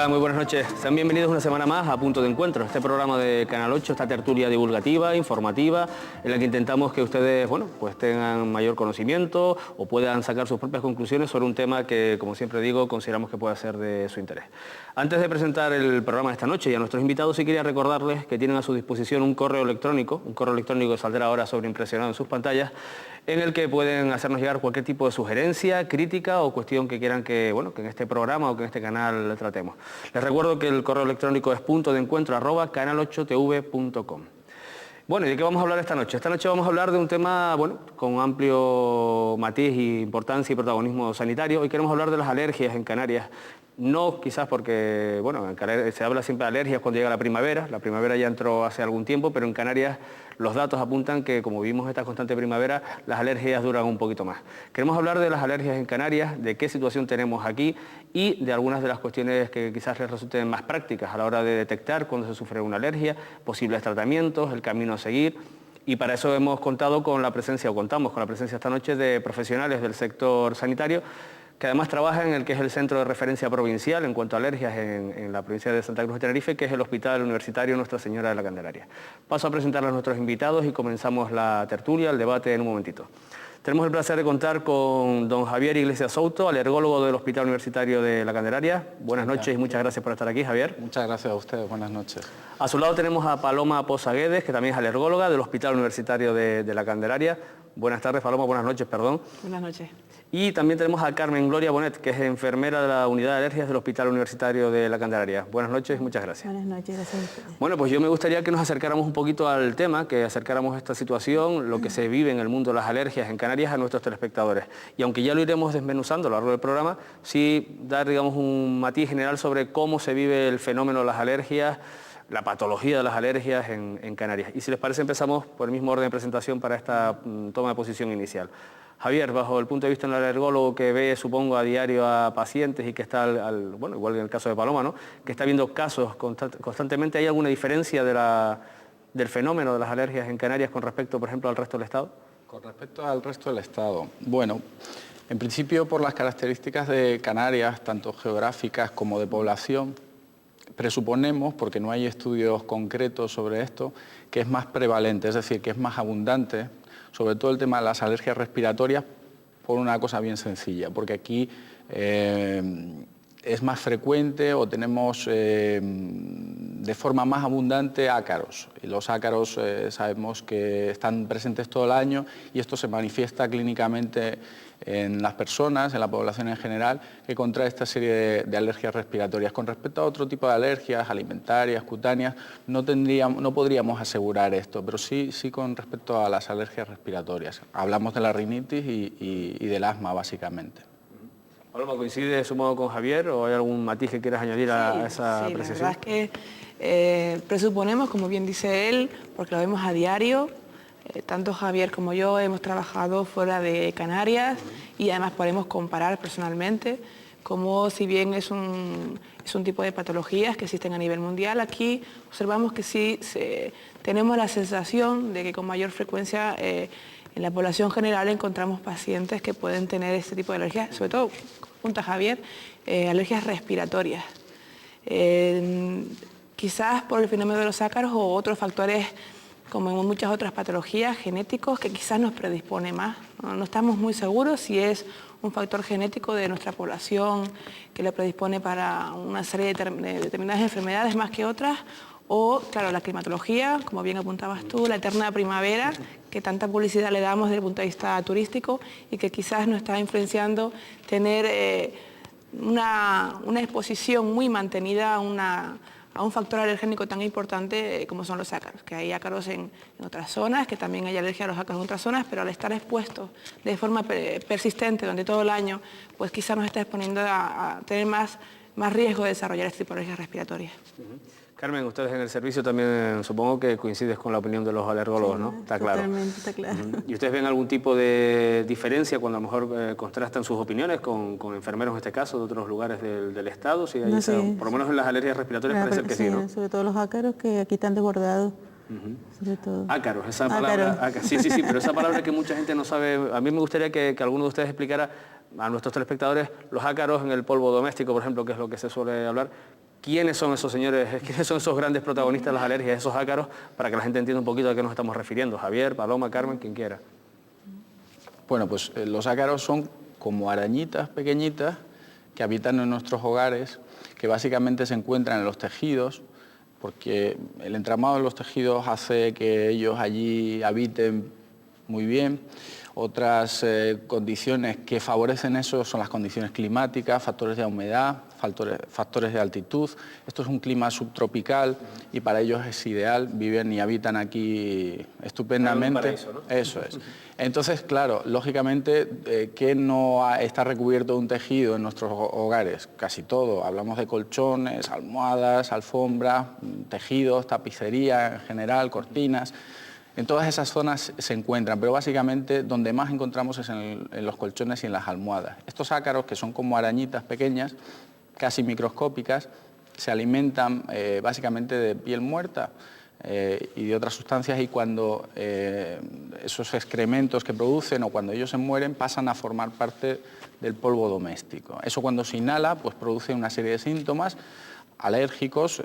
Hola, muy buenas noches. Sean bienvenidos una semana más a Punto de Encuentro, este programa de Canal 8, esta tertulia divulgativa, informativa, en la que intentamos que ustedes, bueno, pues tengan mayor conocimiento o puedan sacar sus propias conclusiones sobre un tema que, como siempre digo, consideramos que pueda ser de su interés. Antes de presentar el programa de esta noche y a nuestros invitados, sí quería recordarles que tienen a su disposición un correo electrónico que saldrá ahora sobreimpresionado en sus pantallas, en el que pueden hacernos llegar cualquier tipo de sugerencia, crítica o cuestión que quieran que, bueno, que en este programa o que en este canal tratemos. Les recuerdo que el correo electrónico es puntodencuentro@canal8tv.com. Bueno, ¿y de qué vamos a hablar esta noche? Esta noche vamos a hablar de un tema, bueno, con amplio matiz y importancia y protagonismo sanitario. Hoy queremos hablar de las alergias en Canarias. No quizás porque, bueno, en Canarias se habla siempre de alergias cuando llega la primavera ya entró hace algún tiempo, pero en Canarias los datos apuntan que, como vivimos esta constante primavera, las alergias duran un poquito más. Queremos hablar de las alergias en Canarias, de qué situación tenemos aquí y de algunas de las cuestiones que quizás les resulten más prácticas a la hora de detectar cuando se sufre una alergia, posibles tratamientos, el camino a seguir. Y para eso hemos contado con la presencia, o contamos con la presencia esta noche de profesionales del sector sanitario, que además trabaja en el que es el centro de referencia provincial en cuanto a alergias en la provincia de Santa Cruz de Tenerife, que es el Hospital Universitario Nuestra Señora de la Candelaria. Paso a presentarles a nuestros invitados y comenzamos la tertulia, el debate en un momentito. Tenemos el placer de contar con don Javier Iglesias Souto, alergólogo del Hospital Universitario de la Candelaria. Buenas noches y muchas gracias por estar aquí, Javier. Muchas gracias a ustedes, buenas noches. A su lado tenemos a Paloma Poza Guedes, que también es alergóloga del Hospital Universitario de la Candelaria. Buenas tardes, Paloma, buenas noches, perdón. Buenas noches. Y también tenemos a Carmen Gloria Bonet, que es enfermera de la Unidad de Alergias del Hospital Universitario de la Candelaria. Buenas noches y muchas gracias. Buenas noches, gracias a ustedes. Bueno, pues yo me gustaría que nos acercáramos un poquito al tema, que acercáramos esta situación, lo que se vive en el mundo de las alergias en Canarias a nuestros telespectadores. Y aunque ya lo iremos desmenuzando a lo largo del programa, sí dar, digamos, un matiz general sobre cómo se vive el fenómeno de las alergias, la patología de las alergias en Canarias. Y si les parece, empezamos por el mismo orden de presentación para esta toma de posición inicial. Javier, bajo el punto de vista del alergólogo que ve, supongo, a diario a pacientes y que está, bueno, igual en el caso de Paloma, ¿no?, que está viendo casos constantemente, ¿hay alguna diferencia del fenómeno de las alergias en Canarias con respecto, por ejemplo, al resto del Estado? Con respecto al resto del Estado, bueno, en principio por las características de Canarias, tanto geográficas como de población, presuponemos, porque no hay estudios concretos sobre esto, que es más prevalente, es decir, que es más abundante, sobre todo el tema de las alergias respiratorias, por una cosa bien sencilla, porque aquí es más frecuente o tenemos de forma más abundante ácaros. Y los ácaros sabemos que están presentes todo el año y esto se manifiesta clínicamente en las personas, en la población en general, que contrae esta serie de alergias respiratorias. Con respecto a otro tipo de alergias, alimentarias, cutáneas, no podríamos asegurar esto, pero sí con respecto a las alergias respiratorias. Hablamos de la rinitis y del asma, básicamente. Paloma, ¿coincide, supongo, con Javier o hay algún matiz que quieras añadir a esa apreciación? La verdad es que presuponemos, como bien dice él, porque lo vemos a diario, tanto Javier como yo hemos trabajado fuera de Canarias y además podemos comparar personalmente como, si bien es un tipo de patologías que existen a nivel mundial, aquí observamos que sí tenemos la sensación de que con mayor frecuencia en la población general encontramos pacientes que pueden tener este tipo de alergias, sobre todo, como apunta Javier, alergias respiratorias. Quizás por el fenómeno de los ácaros o otros factores, como en muchas otras patologías, genéticos, que quizás nos predispone más. No estamos muy seguros si es un factor genético de nuestra población que le predispone para una serie de determinadas enfermedades más que otras, o, claro, la climatología, como bien apuntabas tú, la eterna primavera, que tanta publicidad le damos desde el punto de vista turístico y que quizás nos está influenciando tener una exposición muy mantenida a un factor alergénico tan importante como son los ácaros, que hay ácaros en otras zonas, que también hay alergia a los ácaros en otras zonas, pero al estar expuestos de forma persistente durante todo el año, pues quizás nos está exponiendo a tener más riesgo de desarrollar este tipo de alergias respiratorias. Carmen, ustedes en el servicio también supongo que coincides con la opinión de los alergólogos, ¿no? Está claro. Totalmente, está claro. ¿Y ustedes ven algún tipo de diferencia cuando a lo mejor contrastan sus opiniones con enfermeros, en este caso, de otros lugares del Estado? Si hay por lo menos en las alergias respiratorias parece ser que sí, ¿no? Sobre todo los ácaros que aquí están desbordados. Sobre todo. Ácaros, esa palabra. Sí, pero esa palabra que mucha gente no sabe. A mí me gustaría que alguno de ustedes explicara a nuestros telespectadores los ácaros en el polvo doméstico, por ejemplo, que es lo que se suele hablar. ¿Quiénes son esos señores, quiénes son esos grandes protagonistas de las alergias, esos ácaros, para que la gente entienda un poquito a qué nos estamos refiriendo? Javier, Paloma, Carmen, quien quiera. Bueno, pues los ácaros son como arañitas pequeñitas que habitan en nuestros hogares, que básicamente se encuentran en los tejidos, porque el entramado de los tejidos hace que ellos allí habiten muy bien. Otras condiciones que favorecen eso son las condiciones climáticas, factores de humedad, factores de altitud. Esto es un clima subtropical y para ellos es ideal, viven y habitan aquí estupendamente. Paraíso, ¿no? Eso es. Entonces, claro, lógicamente, ¿qué no está recubierto de un tejido en nuestros hogares? Casi todo. Hablamos de colchones, almohadas, alfombras, tejidos, tapicería en general, cortinas. En todas esas zonas se encuentran, pero básicamente donde más encontramos es en los colchones y en las almohadas. Estos ácaros, que son como arañitas pequeñas, casi microscópicas, se alimentan básicamente de piel muerta y de otras sustancias, y cuando esos excrementos que producen o cuando ellos se mueren pasan a formar parte del polvo doméstico. Eso, cuando se inhala, pues produce una serie de síntomas alérgicos,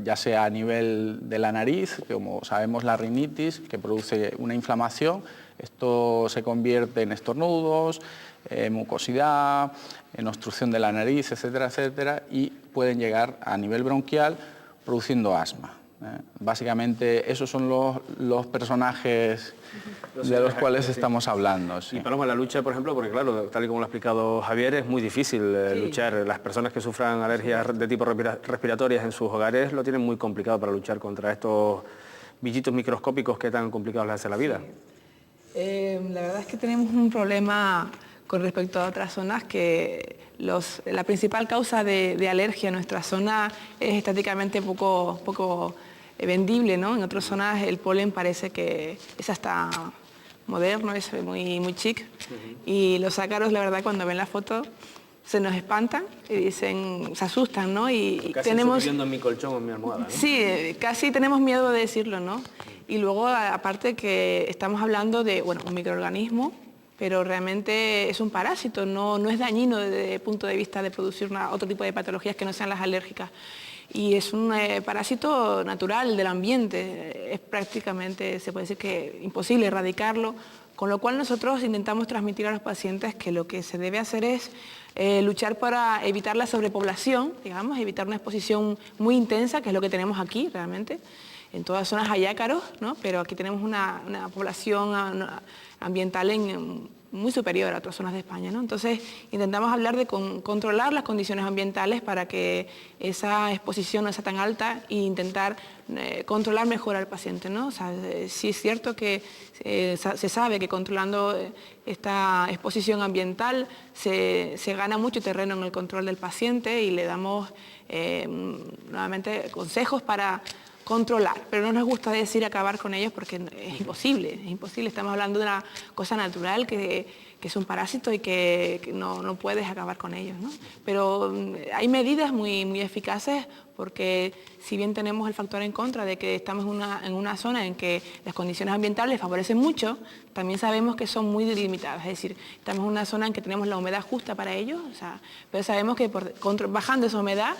ya sea a nivel de la nariz, como sabemos la rinitis, que produce una inflamación. Esto se convierte en estornudos, mucosidad, en obstrucción de la nariz, etcétera, etcétera, y pueden llegar a nivel bronquial produciendo asma. Básicamente esos son los personajes de los cuales estamos hablando. Sí. Y Paloma, la lucha, por ejemplo, porque claro, tal y como lo ha explicado Javier, es muy difícil luchar. Las personas que sufran alergias de tipo respiratorias en sus hogares lo tienen muy complicado para luchar contra estos bichitos microscópicos que tan complicados les hace la vida. La verdad es que tenemos un problema con respecto a otras zonas, que la principal causa de alergia en nuestra zona es estéticamente poco vendible, ¿no? En otras zonas el polen parece que es hasta moderno, es muy chic. Y los ácaros, la verdad, cuando ven la foto se nos espantan y dicen, se asustan, ¿no? Y casi tenemos estoy viviendo en mi colchón o en mi almohada, ¿no? Sí, casi tenemos miedo de decirlo, ¿no? Y luego, aparte, que estamos hablando de, bueno, un microorganismo, pero realmente es un parásito, no es dañino desde el punto de vista de producir otro tipo de patologías que no sean las alérgicas. Y es un parásito natural del ambiente, es prácticamente, se puede decir que imposible erradicarlo, con lo cual nosotros intentamos transmitir a los pacientes que lo que se debe hacer es luchar para evitar la sobrepoblación, digamos, evitar una exposición muy intensa, que es lo que tenemos aquí realmente. En todas zonas hay ácaros, ¿no? Pero aquí tenemos una población ambiental muy superior a otras zonas de España, ¿no? Entonces intentamos hablar de controlar las condiciones ambientales para que esa exposición no sea tan alta e intentar controlar mejor al paciente, ¿no? O sea, sí es cierto que se sabe que controlando esta exposición ambiental se gana mucho terreno en el control del paciente, y le damos nuevamente consejos para controlar, pero no nos gusta decir acabar con ellos porque es imposible, estamos hablando de una cosa natural que es un parásito y que no puedes acabar con ellos, ¿no? Pero hay medidas muy eficaces, porque si bien tenemos el factor en contra de que estamos en una zona en que las condiciones ambientales favorecen mucho, también sabemos que son muy limitadas, es decir, estamos en una zona en que tenemos la humedad justa para ellos, o sea, pero sabemos que bajando esa humedad,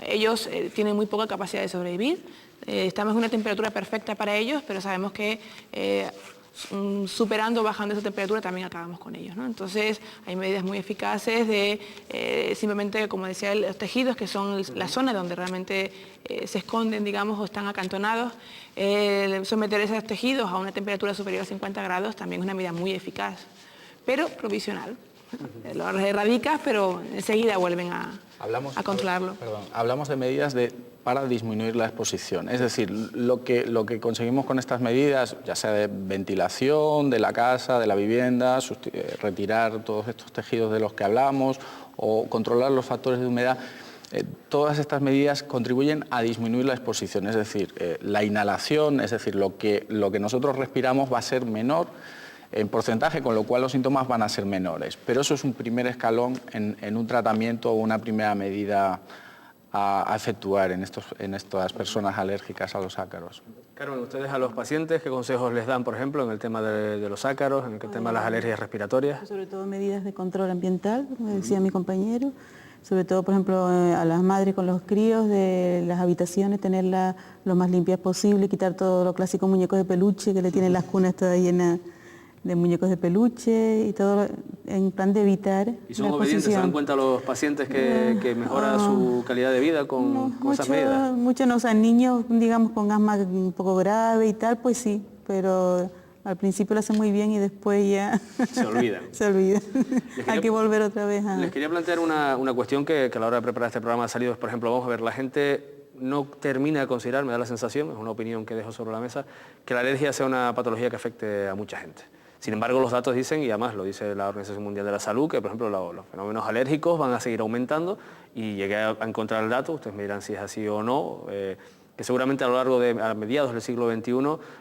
ellos tienen muy poca capacidad de sobrevivir. Estamos en una temperatura perfecta para ellos, pero sabemos que bajando esa temperatura también acabamos con ellos, ¿no? Entonces hay medidas muy eficaces de simplemente, como decía, los tejidos, que son la zona donde realmente se esconden, digamos, o están acantonados. Someter esos tejidos a una temperatura superior a 50 grados también es una medida muy eficaz, pero provisional. Lo erradicas, pero enseguida vuelven a controlarlo. Hablamos de medidas para disminuir la exposición, es decir, lo que conseguimos con estas medidas, ya sea de ventilación de la casa, de la vivienda, retirar todos estos tejidos de los que hablamos, o controlar los factores de humedad, todas estas medidas contribuyen a disminuir la exposición, es decir, la inhalación, es decir, lo que nosotros respiramos va a ser menor en porcentaje, con lo cual los síntomas van a ser menores. Pero eso es un primer escalón en un tratamiento o una primera medida a efectuar en estas personas alérgicas a los ácaros. Carmen, ustedes a los pacientes, ¿qué consejos les dan, por ejemplo, en el tema de los ácaros, en el tema de las alergias respiratorias? Sobre todo medidas de control ambiental, como decía mi compañero, sobre todo, por ejemplo, a las madres con los críos, de las habitaciones, tenerlas lo más limpias posible, quitar todos los clásicos muñecos de peluche que le tienen las cunas todas llenas de muñecos de peluche y todo en plan de evitar ¿Y son la obedientes? ¿Se dan exposición. cuenta los pacientes que mejora su calidad de vida con esas medidas? Muchos no, o sea, niños, digamos, con asma un poco grave y tal, pues sí, pero al principio lo hacen muy bien y después ya Se olvidan. se olvida. Hay que volver otra vez a... Les quería plantear una cuestión que a la hora de preparar este programa ha salido, por ejemplo, vamos a ver, la gente no termina de considerar, me da la sensación, es una opinión que dejo sobre la mesa, que la alergia sea una patología que afecte a mucha gente. Sin embargo, los datos dicen, y además lo dice la Organización Mundial de la Salud, que por ejemplo los fenómenos alérgicos van a seguir aumentando, y llegué a encontrar el dato, ustedes me dirán si es así o no, que seguramente a lo largo a mediados del siglo XXI,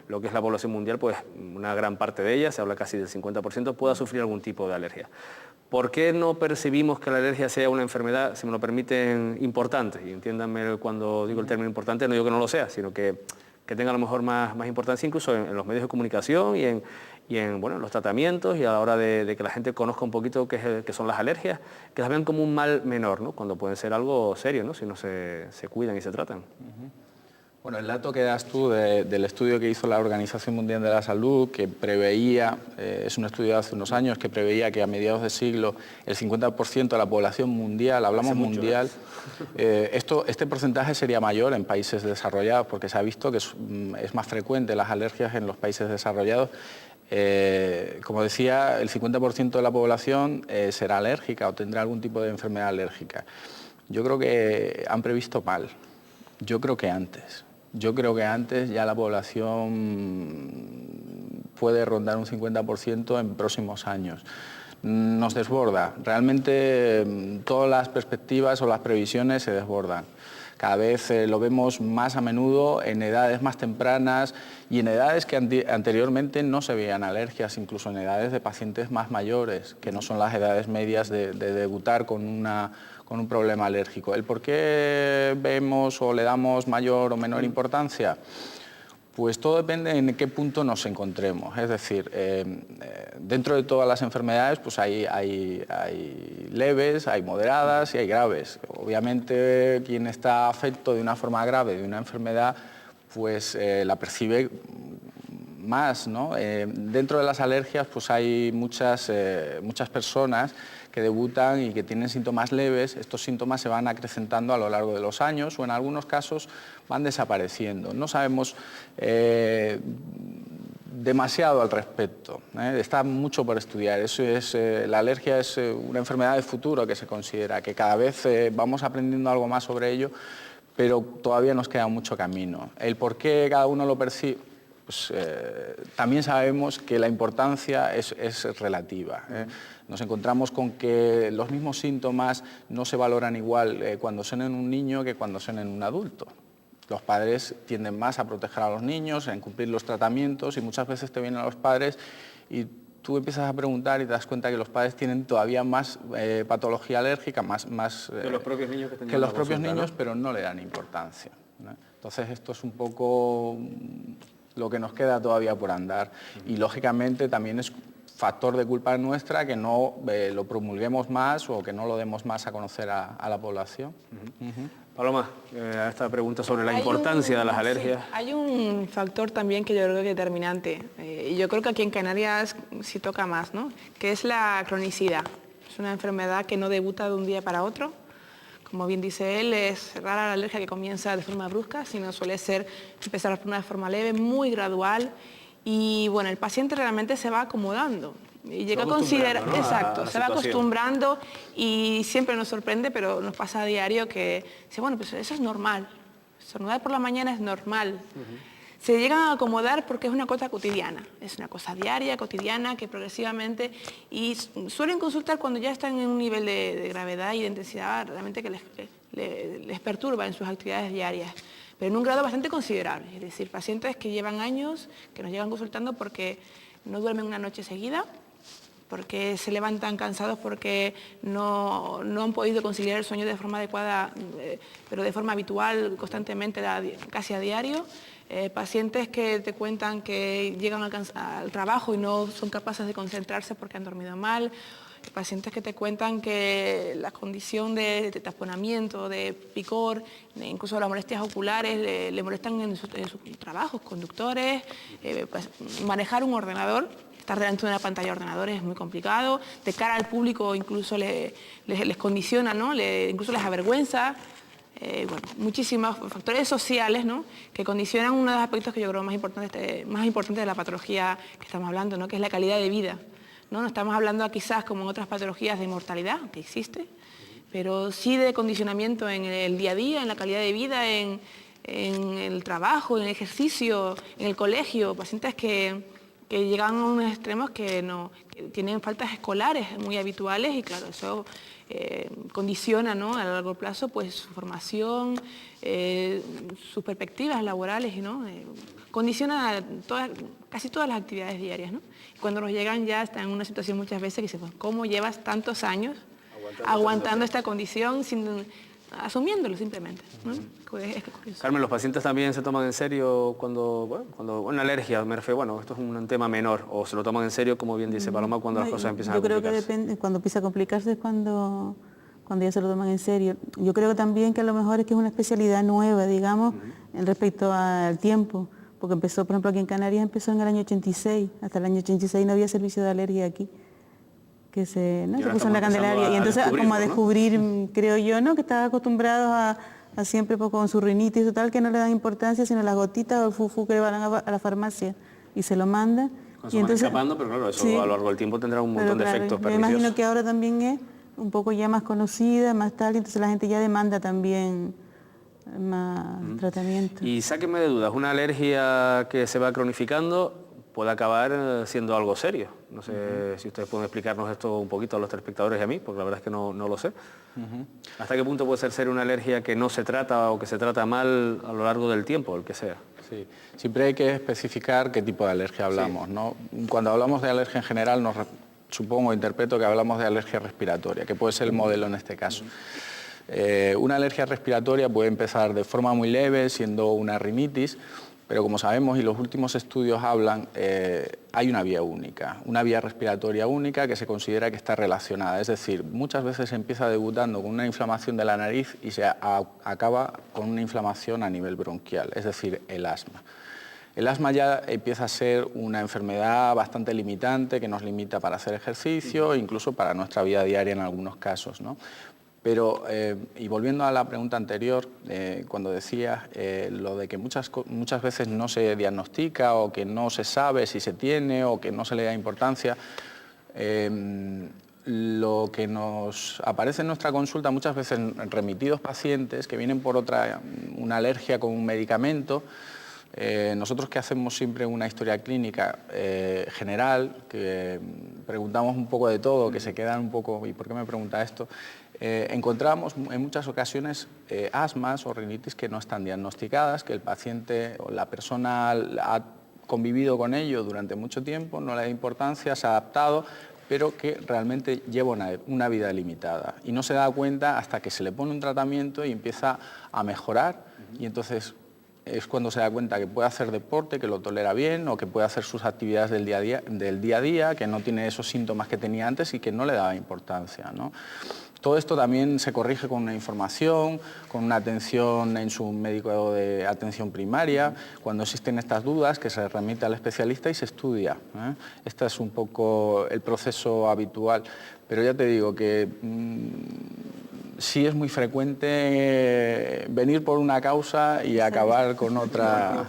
lo que es la población mundial, pues una gran parte de ella, se habla casi del 50%, pueda sufrir algún tipo de alergia. ¿Por qué no percibimos que la alergia sea una enfermedad, si me lo permiten, importante? Y entiéndanme cuando digo el término importante, no digo que no lo sea, sino que tenga a lo mejor más importancia incluso en los medios de comunicación y en bueno, los tratamientos, y a la hora de que la gente conozca un poquito qué son las alergias, que las vean como un mal menor, ¿no? Cuando pueden ser algo serio, ¿no? Si no se cuidan y se tratan. Bueno, el dato que das tú del estudio que hizo la Organización Mundial de la Salud, que preveía, es un estudio de hace unos años, que preveía que a mediados de siglo el 50% de la población mundial, hablamos mundial, este porcentaje sería mayor en países desarrollados, porque se ha visto que es más frecuente las alergias en los países desarrollados. Como decía, el 50% de la población será alérgica o tendrá algún tipo de enfermedad alérgica. Yo creo que han previsto mal. Yo creo que antes ya la población puede rondar un 50% en próximos años. Nos desborda. Realmente todas las perspectivas o las previsiones se desbordan. Cada vez lo vemos más a menudo en edades más tempranas y en edades que anteriormente no se veían alergias, incluso en edades de pacientes más mayores, que no son las edades medias de debutar con un problema alérgico. ¿El por qué vemos o le damos mayor o menor importancia? Pues todo depende en qué punto nos encontremos. Es decir, dentro de todas las enfermedades pues hay leves, hay moderadas y hay graves. Obviamente quien está afecto de una forma grave de una enfermedad pues la percibe más, ¿no? Dentro de las alergias pues hay muchas personas que debutan y que tienen síntomas leves. Estos síntomas se van acrecentando a lo largo de los años o en algunos casos van desapareciendo. No sabemos demasiado al respecto, está mucho por estudiar. La alergia es una enfermedad de futuro que se considera, que cada vez vamos aprendiendo algo más sobre ello, pero todavía nos queda mucho camino. El por qué cada uno lo percibe, pues, también sabemos que la importancia es relativa. Nos encontramos con que los mismos síntomas no se valoran igual cuando son en un niño que cuando son en un adulto. Los padres tienden más a proteger a los niños, en cumplir los tratamientos, y muchas veces te vienen a los padres y tú empiezas a preguntar y te das cuenta que los padres tienen todavía más patología alérgica, más que los propios niños, ¿no? Pero no le dan importancia, ¿no? Entonces esto es un poco lo que nos queda todavía por andar, y lógicamente también es factor de culpa nuestra que no lo promulguemos más o que no lo demos más a conocer a la población. Paloma, a esta pregunta sobre la importancia de las alergias. Sí, hay un factor también que yo creo que es determinante, y yo creo que aquí en Canarias sí toca más, ¿no? Que es la cronicidad. Es una enfermedad que no debuta de un día para otro. Como bien dice él, es rara la alergia que comienza de forma brusca, sino suele ser empezar de una forma leve, muy gradual, y bueno, el paciente realmente se va acomodando y llega a considerar, ¿no? Exacto, se va acostumbrando, y siempre nos sorprende, pero nos pasa a diario que dice, bueno, pues eso es normal, estornudar por la mañana es normal. Se llegan a acomodar porque es una cosa cotidiana, es una cosa diaria, cotidiana, que progresivamente, y suelen consultar cuando ya están en un nivel de gravedad y de intensidad realmente que les perturba en sus actividades diarias, pero en un grado bastante considerable. Es decir, pacientes que llevan años, que nos llegan consultando porque no duermen una noche seguida, porque se levantan cansados, porque no han podido conciliar el sueño de forma adecuada, pero de forma habitual, constantemente, casi a diario. Pacientes que te cuentan que llegan al trabajo y no son capaces de concentrarse porque han dormido mal. pacientes que te cuentan que la condición de taponamiento, de picor, incluso las molestias oculares, le molestan en sus trabajos, conductores, pues, manejar un ordenador. Estar delante de una pantalla de ordenador es muy complicado, de cara al público incluso les condiciona, ¿no? Incluso les avergüenza. Bueno, muchísimos factores sociales, ¿no?, que condicionan uno de los aspectos que yo creo más importantes de la patología que estamos hablando, ¿no?, que es la calidad de vida, ¿no? No estamos hablando quizás como en otras patologías de mortalidad, que existe, pero sí de condicionamiento en el día a día, en la calidad de vida, en el trabajo, en el ejercicio, en el colegio, pacientes que llegan a unos extremos que tienen faltas escolares muy habituales y claro, eso condiciona, ¿no?, a largo plazo pues su formación, sus perspectivas laborales, ¿no? Condiciona casi todas las actividades diarias, ¿no? Cuando nos llegan ya están en una situación muchas veces que dicen, pues, ¿cómo llevas tantos años aguantando esta condición asumiéndolo simplemente, ¿no? Es curioso. Carmen, ¿los pacientes también se toman en serio cuando una alergia, me refiero, bueno, esto es un tema menor, o se lo toman en serio, como bien dice Paloma, cuando las cosas empiezan a complicarse? Yo creo que depende, cuando empieza a complicarse es cuando ya se lo toman en serio. Yo creo también que a lo mejor es que es una especialidad nueva, digamos, en respecto al tiempo, porque empezó, por ejemplo, aquí en Canarias empezó en el año 86, hasta el año 86 no había servicio de alergia aquí, que se puso en la Candelaria, y entonces como a descubrir, ¿no?, creo yo, ¿no?, que estaba acostumbrados a siempre pues, con su rinitis y tal, que no le dan importancia, sino las gotitas o el fufu que le van a la farmacia y se lo mandan. Y entonces, escapando, pero claro, eso sí, a lo largo del tiempo tendrá un montón de efectos perniciosos. Me imagino que ahora también es un poco ya más conocida, más tal, entonces la gente ya demanda también más tratamiento. Y sáquenme de dudas, una alergia que se va cronificando puede acabar siendo algo serio. No sé si ustedes pueden explicarnos esto un poquito a los telespectadores y a mí, porque la verdad es que no lo sé. ¿Hasta qué punto puede ser seria una alergia que no se trata o que se trata mal a lo largo del tiempo, el que sea? Sí, siempre hay que especificar qué tipo de alergia hablamos, ¿no? Cuando hablamos de alergia en general, supongo, interpreto que hablamos de alergia respiratoria, que puede ser el modelo en este caso. Una alergia respiratoria puede empezar de forma muy leve, siendo una rinitis, pero como sabemos y los últimos estudios hablan, hay una vía única, una vía respiratoria única que se considera que está relacionada. Es decir, muchas veces se empieza debutando con una inflamación de la nariz y se acaba con una inflamación a nivel bronquial, es decir, el asma. El asma ya empieza a ser una enfermedad bastante limitante que nos limita para hacer ejercicio, incluso para nuestra vida diaria en algunos casos, ¿no? Pero, y volviendo a la pregunta anterior, cuando decías lo de que muchas veces no se diagnostica o que no se sabe si se tiene o que no se le da importancia, lo que nos aparece en nuestra consulta muchas veces remitidos pacientes que vienen por una alergia con un medicamento. Nosotros que hacemos siempre una historia clínica general, que preguntamos un poco de todo, que se quedan un poco, ¿y por qué me pregunta esto? Encontramos en muchas ocasiones asmas o rinitis que no están diagnosticadas, que el paciente o la persona ha convivido con ello durante mucho tiempo, no le da importancia, se ha adaptado, pero que realmente lleva una vida limitada y no se da cuenta hasta que se le pone un tratamiento y empieza a mejorar y entonces es cuando se da cuenta que puede hacer deporte, que lo tolera bien o que puede hacer sus actividades del día a día, que no tiene esos síntomas que tenía antes y que no le daba importancia, ¿no? Todo esto también se corrige con una información, con una atención en su médico de atención primaria, cuando existen estas dudas que se remite al especialista y se estudia, ¿eh? Este es un poco el proceso habitual, pero ya te digo que sí es muy frecuente venir por una causa y acabar con otra.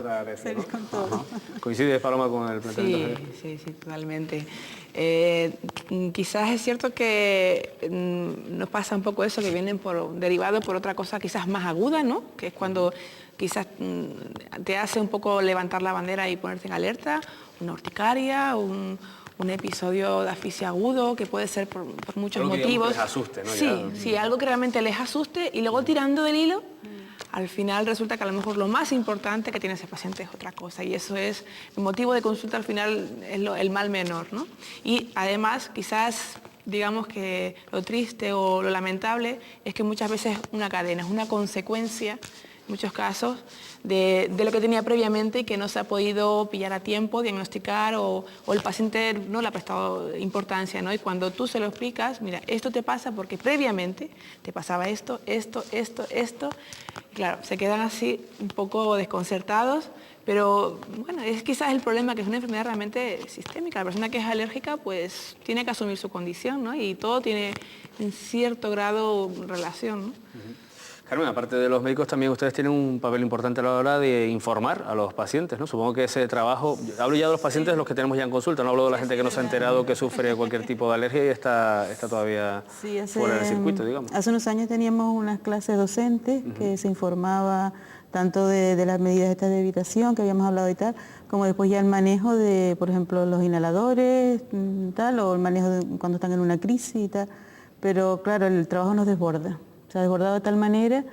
¿Coincide, Paloma, con el planteamiento? Sí, totalmente. Quizás es cierto que nos pasa un poco eso, que vienen derivado por otra cosa quizás más aguda, ¿no? Que es cuando quizás te hace un poco levantar la bandera y ponerte en alerta, una urticaria, un episodio de asfixia agudo, que puede ser por muchos motivos. Que les asuste, ¿no? Sí, algo que realmente les asuste y luego tirando del hilo, al final resulta que a lo mejor lo más importante que tiene ese paciente es otra cosa y eso es el motivo de consulta, al final es el mal menor, ¿no? Y además quizás digamos que lo triste o lo lamentable es que muchas veces es una cadena, es una consecuencia muchos casos, de lo que tenía previamente y que no se ha podido pillar a tiempo, diagnosticar o el paciente no le ha prestado importancia, ¿no? Y cuando tú se lo explicas, mira, esto te pasa porque previamente te pasaba esto, esto, y claro, se quedan así un poco desconcertados, pero bueno, es quizás el problema que es una enfermedad realmente sistémica. La persona que es alérgica pues tiene que asumir su condición, ¿no? Y todo tiene en cierto grado relación, ¿no? Carmen, aparte de los médicos, también ustedes tienen un papel importante a la hora de informar a los pacientes, ¿no? Supongo que ese trabajo, hablo ya de los pacientes, los que tenemos ya en consulta, no hablo de la gente que no se ha enterado que sufre cualquier tipo de alergia y está todavía fuera del circuito, digamos. Hace unos años teníamos unas clases docentes que se informaba tanto de las medidas estas de evitación que habíamos hablado y tal, como después ya el manejo de, por ejemplo, los inhaladores, tal, o el manejo de cuando están en una crisis y tal. Pero claro, el trabajo nos desborda. Se ha desbordado de tal manera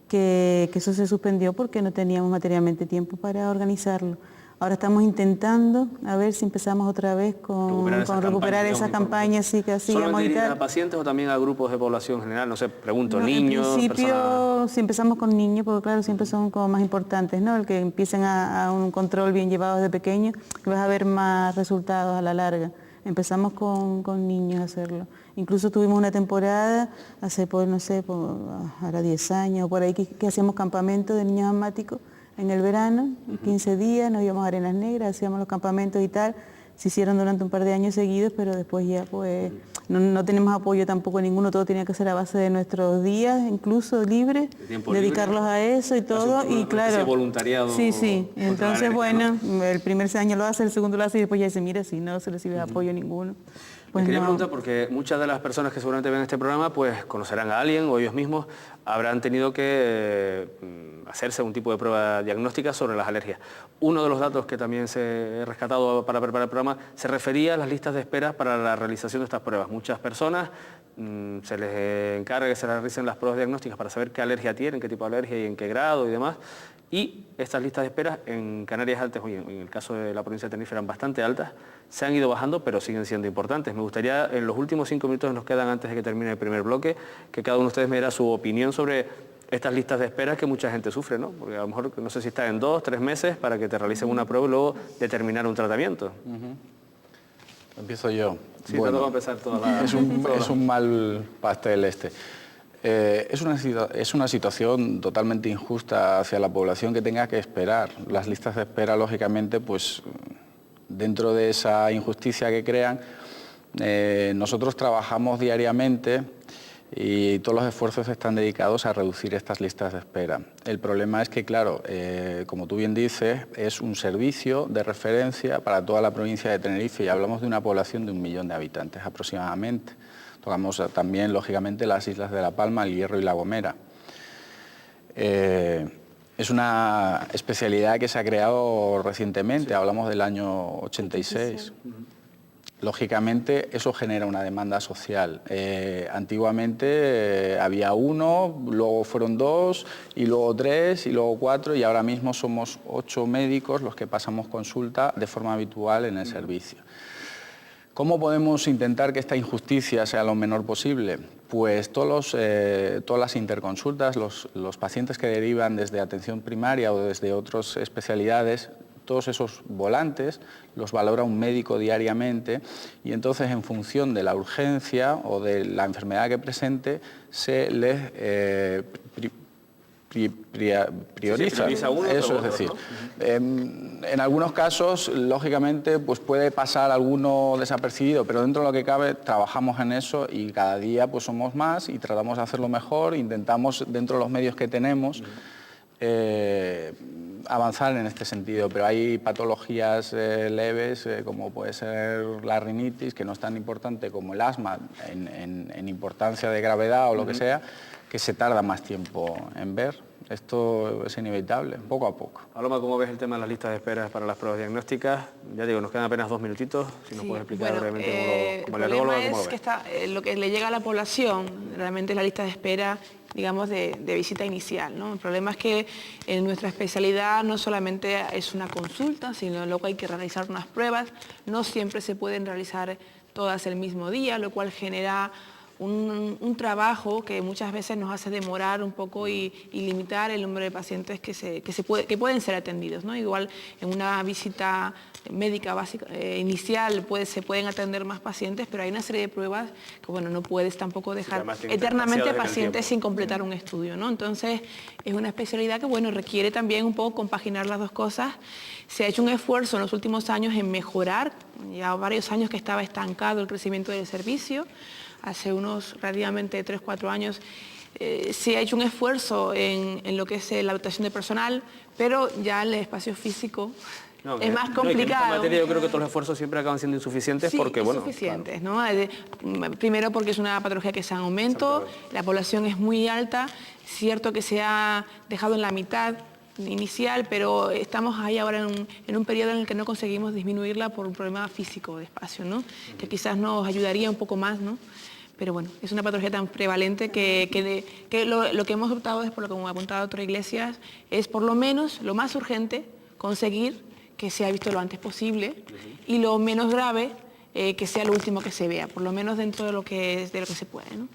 que eso se suspendió porque no teníamos materialmente tiempo para organizarlo. Ahora estamos intentando a ver si empezamos otra vez con recuperar esas campañas sí, que hacíamos. ¿Solamente dirigidas a pacientes o también a grupos de población general? No sé, pregunto, no, niños, en principio, si empezamos con niños, porque claro, siempre son como más importantes, ¿no? El que empiecen a un control bien llevado desde pequeño, vas a ver más resultados a la larga. Empezamos con niños a hacerlo. Incluso tuvimos una temporada, hace, pues, no sé, ahora 10 años, por ahí, que hacíamos campamentos de niños asmáticos en el verano, 15 días, nos íbamos a Arenas Negras, hacíamos los campamentos y tal. Se hicieron durante un par de años seguidos, pero después ya pues no tenemos apoyo tampoco ninguno, todo tenía que ser a base de nuestros días, incluso libres, dedicarlos a eso y todo, y claro, voluntariado. Sí, entonces bueno, el primer año lo hace, el segundo lo hace y después ya dice, mira, si no se recibe apoyo ninguno. Pues quería preguntar, porque muchas de las personas que seguramente ven este programa pues conocerán a alguien o ellos mismos habrán tenido que hacerse un tipo de prueba diagnóstica sobre las alergias. Uno de los datos que también se he rescatado para preparar el programa se refería a las listas de espera para la realización de estas pruebas. Muchas personas se les encarga que se realicen las pruebas diagnósticas para saber qué alergia tienen, qué tipo de alergia y en qué grado y demás. Y estas listas de espera en Canarias altas, en el caso de la provincia de Tenerife eran bastante altas, se han ido bajando, pero siguen siendo importantes. Me gustaría, en los últimos 5 minutos que nos quedan antes de que termine el primer bloque, que cada uno de ustedes me diera su opinión sobre estas listas de espera que mucha gente sufre, ¿no? Porque a lo mejor, no sé si está en 2, 3 meses para que te realicen una prueba y luego determinar un tratamiento. Empiezo yo. Sí, bueno, vamos a empezar toda la... Es un mal pastel este. Es una situación totalmente injusta hacia la población que tenga que esperar. Las listas de espera, lógicamente, pues dentro de esa injusticia que crean, nosotros trabajamos diariamente y todos los esfuerzos están dedicados a reducir estas listas de espera. El problema es que, claro, como tú bien dices, es un servicio de referencia para toda la provincia de Tenerife y hablamos de una población de 1 millón de habitantes aproximadamente. Tocamos también, lógicamente, las islas de La Palma, El Hierro y La Gomera. Es una especialidad que se ha creado recientemente, sí. Hablamos del año 86. Lógicamente, eso genera una demanda social. Antiguamente había 1, luego fueron 2, y luego 3, y luego 4, y ahora mismo somos 8 médicos los que pasamos consulta de forma habitual en el servicio. ¿Cómo podemos intentar que esta injusticia sea lo menor posible? Pues todas las interconsultas, los pacientes que derivan desde atención primaria o desde otras especialidades, todos esos volantes los valora un médico diariamente y entonces en función de la urgencia o de la enfermedad que presente se les prioriza. Sí, uno, eso es decir, ¿no? En algunos casos, lógicamente, pues puede pasar alguno desapercibido, pero dentro de lo que cabe trabajamos en eso y cada día pues somos más y tratamos de hacerlo mejor, intentamos dentro de los medios que tenemos avanzar en este sentido, pero hay patologías leves como puede ser la rinitis, que no es tan importante como el asma en importancia de gravedad o lo que sea, que se tarda más tiempo en ver. Esto es inevitable, poco a poco. Paloma, ¿cómo ves el tema de las listas de espera para las pruebas diagnósticas? Ya digo, nos quedan apenas 2 minutitos, si nos puedes explicar brevemente cómo lo ves. El problema es que lo que le llega a la población realmente es la lista de espera, digamos, de visita inicial, ¿no? El problema es que en nuestra especialidad no solamente es una consulta, sino luego hay que realizar unas pruebas, no siempre se pueden realizar todas el mismo día, lo cual genera un trabajo que muchas veces nos hace demorar un poco y limitar el número de pacientes que pueden ser atendidos, ¿no? Igual en una visita médica básica, inicial se pueden atender más pacientes, pero hay una serie de pruebas que bueno, no puedes tampoco dejar eternamente pacientes sin completar un estudio, ¿no? Entonces es una especialidad que bueno, requiere también un poco compaginar las dos cosas. Se ha hecho un esfuerzo en los últimos años en mejorar, ya varios años que estaba estancado el crecimiento del servicio. Hace unos relativamente 3-4 años se ha hecho un esfuerzo en lo que es la dotación de personal, pero ya el espacio físico es más complicado. En esta materia yo creo que todos los esfuerzos siempre acaban siendo insuficientes porque, bueno... insuficientes, claro, ¿no? Primero porque es una patología que está en aumento, la población es muy alta, cierto que se ha dejado en la mitad inicial, pero estamos ahí ahora en un periodo en el que no conseguimos disminuirla por un problema físico de espacio, ¿no? Que quizás nos ayudaría un poco más, ¿no? Pero bueno, es una patología tan prevalente que lo que hemos optado es, por lo que hemos apuntado a otras iglesias, es por lo menos, lo más urgente, conseguir que sea visto lo antes posible y lo menos grave, que sea lo último que se vea, por lo menos dentro de lo que se puede, ¿no?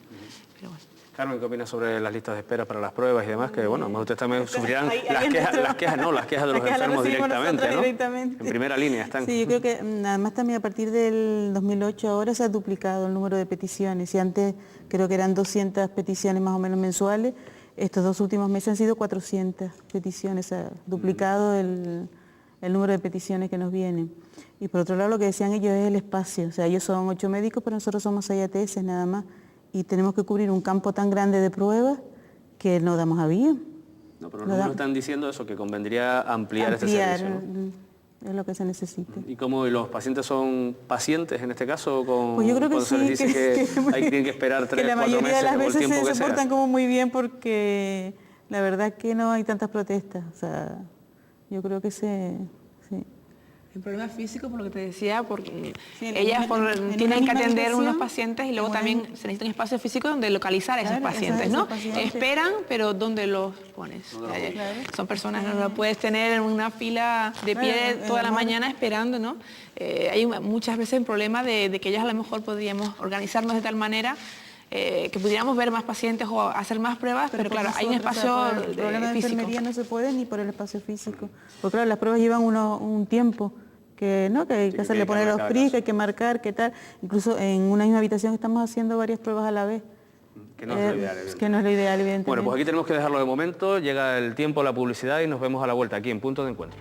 Pero bueno. Carmen, ¿qué opinas sobre las listas de espera para las pruebas y demás? Que bueno, ustedes también sufrirán las quejas de los enfermos directamente, ¿no? En primera línea están. Sí, yo creo que además también a partir del 2008 ahora se ha duplicado el número de peticiones. Y antes creo que eran 200 peticiones más o menos mensuales. Estos 2 últimos meses han sido 400 peticiones, se ha duplicado el número de peticiones que nos vienen. Y por otro lado lo que decían ellos es el espacio. O sea, ellos son 8 médicos, pero nosotros somos 6 ATS nada más. Y tenemos que cubrir un campo tan grande de pruebas que no damos avío. No, pero nos están diciendo eso, que convendría ampliar este servicio, ¿no? Es lo que se necesita. ¿Y cómo los pacientes son pacientes en este caso? Pues yo creo que se les dice que tienen que esperar 3-4 meses. Que la mayoría de las veces se soportan sea. como muy bien porque la verdad es que no hay tantas protestas. O sea, yo creo que sí. El problema físico, por lo que te decía, porque ellas tienen que atender unos pacientes y luego también se necesita un espacio físico donde localizar a esos pacientes, ¿no? Esperan, pero ¿dónde los pones? Son personas, no lo puedes tener en una fila de pie toda la mañana esperando, ¿no? Hay muchas veces un problema de que ellas a lo mejor podríamos organizarnos de tal manera que pudiéramos ver más pacientes o hacer más pruebas, pero claro, hay un espacio el problema de físico. enfermería no se puede ni por el espacio físico. Porque claro, las pruebas llevan un tiempo. Que hay que hacerle poner los PRI, que hay que marcar, qué tal. Incluso en una misma habitación estamos haciendo varias pruebas a la vez. Que no es lo ideal, que no es lo ideal, evidentemente. Bueno, pues aquí tenemos que dejarlo de momento. Llega el tiempo, la publicidad y nos vemos a la vuelta aquí en Punto de Encuentro.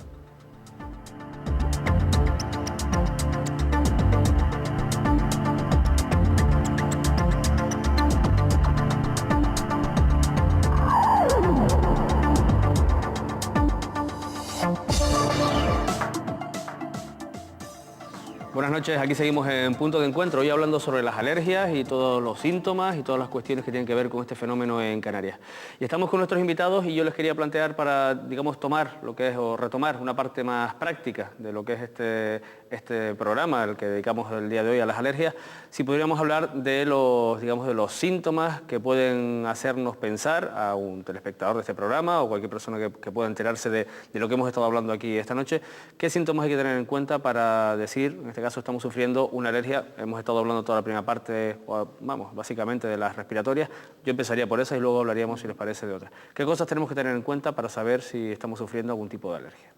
Buenas noches, aquí seguimos en Punto de Encuentro, hoy hablando sobre las alergias y todos los síntomas y todas las cuestiones que tienen que ver con este fenómeno en Canarias. Y estamos con nuestros invitados y yo les quería plantear para, digamos, tomar lo que es o retomar una parte más práctica de lo que es este programa, el que dedicamos el día de hoy a las alergias, si podríamos hablar de los, digamos, de los síntomas que pueden hacernos pensar a un telespectador de este programa o cualquier persona que pueda enterarse de lo que hemos estado hablando aquí esta noche, qué síntomas hay que tener en cuenta para decir, en este caso estamos sufriendo una alergia, hemos estado hablando toda la primera parte, vamos, básicamente de las respiratorias, yo empezaría por esas y luego hablaríamos, si les parece, de otras. ¿Qué cosas tenemos que tener en cuenta para saber si estamos sufriendo algún tipo de alergia?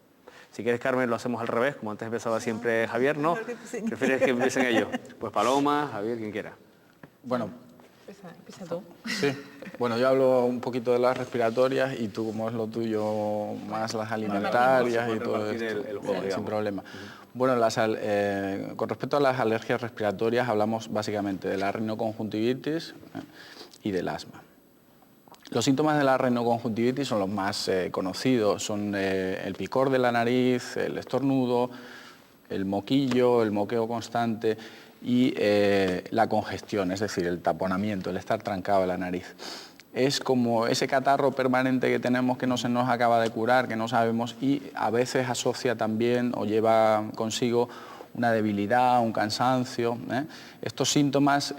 Si quieres, Carmen, lo hacemos al revés, como antes empezaba siempre Javier, ¿no? ¿Prefieres que empiecen ellos? Pues Paloma, Javier, quien quiera. Bueno, empieza tú. Sí, bueno, yo hablo un poquito de las respiratorias y tú, como es lo tuyo, más las alimentarias y todo esto, sin problema. Bueno, con respecto a las alergias respiratorias hablamos básicamente de la rinoconjuntivitis y del asma. Los síntomas de la rinoconjuntivitis son los más conocidos, son el picor de la nariz, el estornudo, el moquillo, el moqueo constante y la congestión, es decir, el taponamiento, el estar trancado de la nariz. Es como ese catarro permanente que tenemos que no se nos acaba de curar, que no sabemos, y a veces asocia también o lleva consigo una debilidad, un cansancio. Estos síntomas,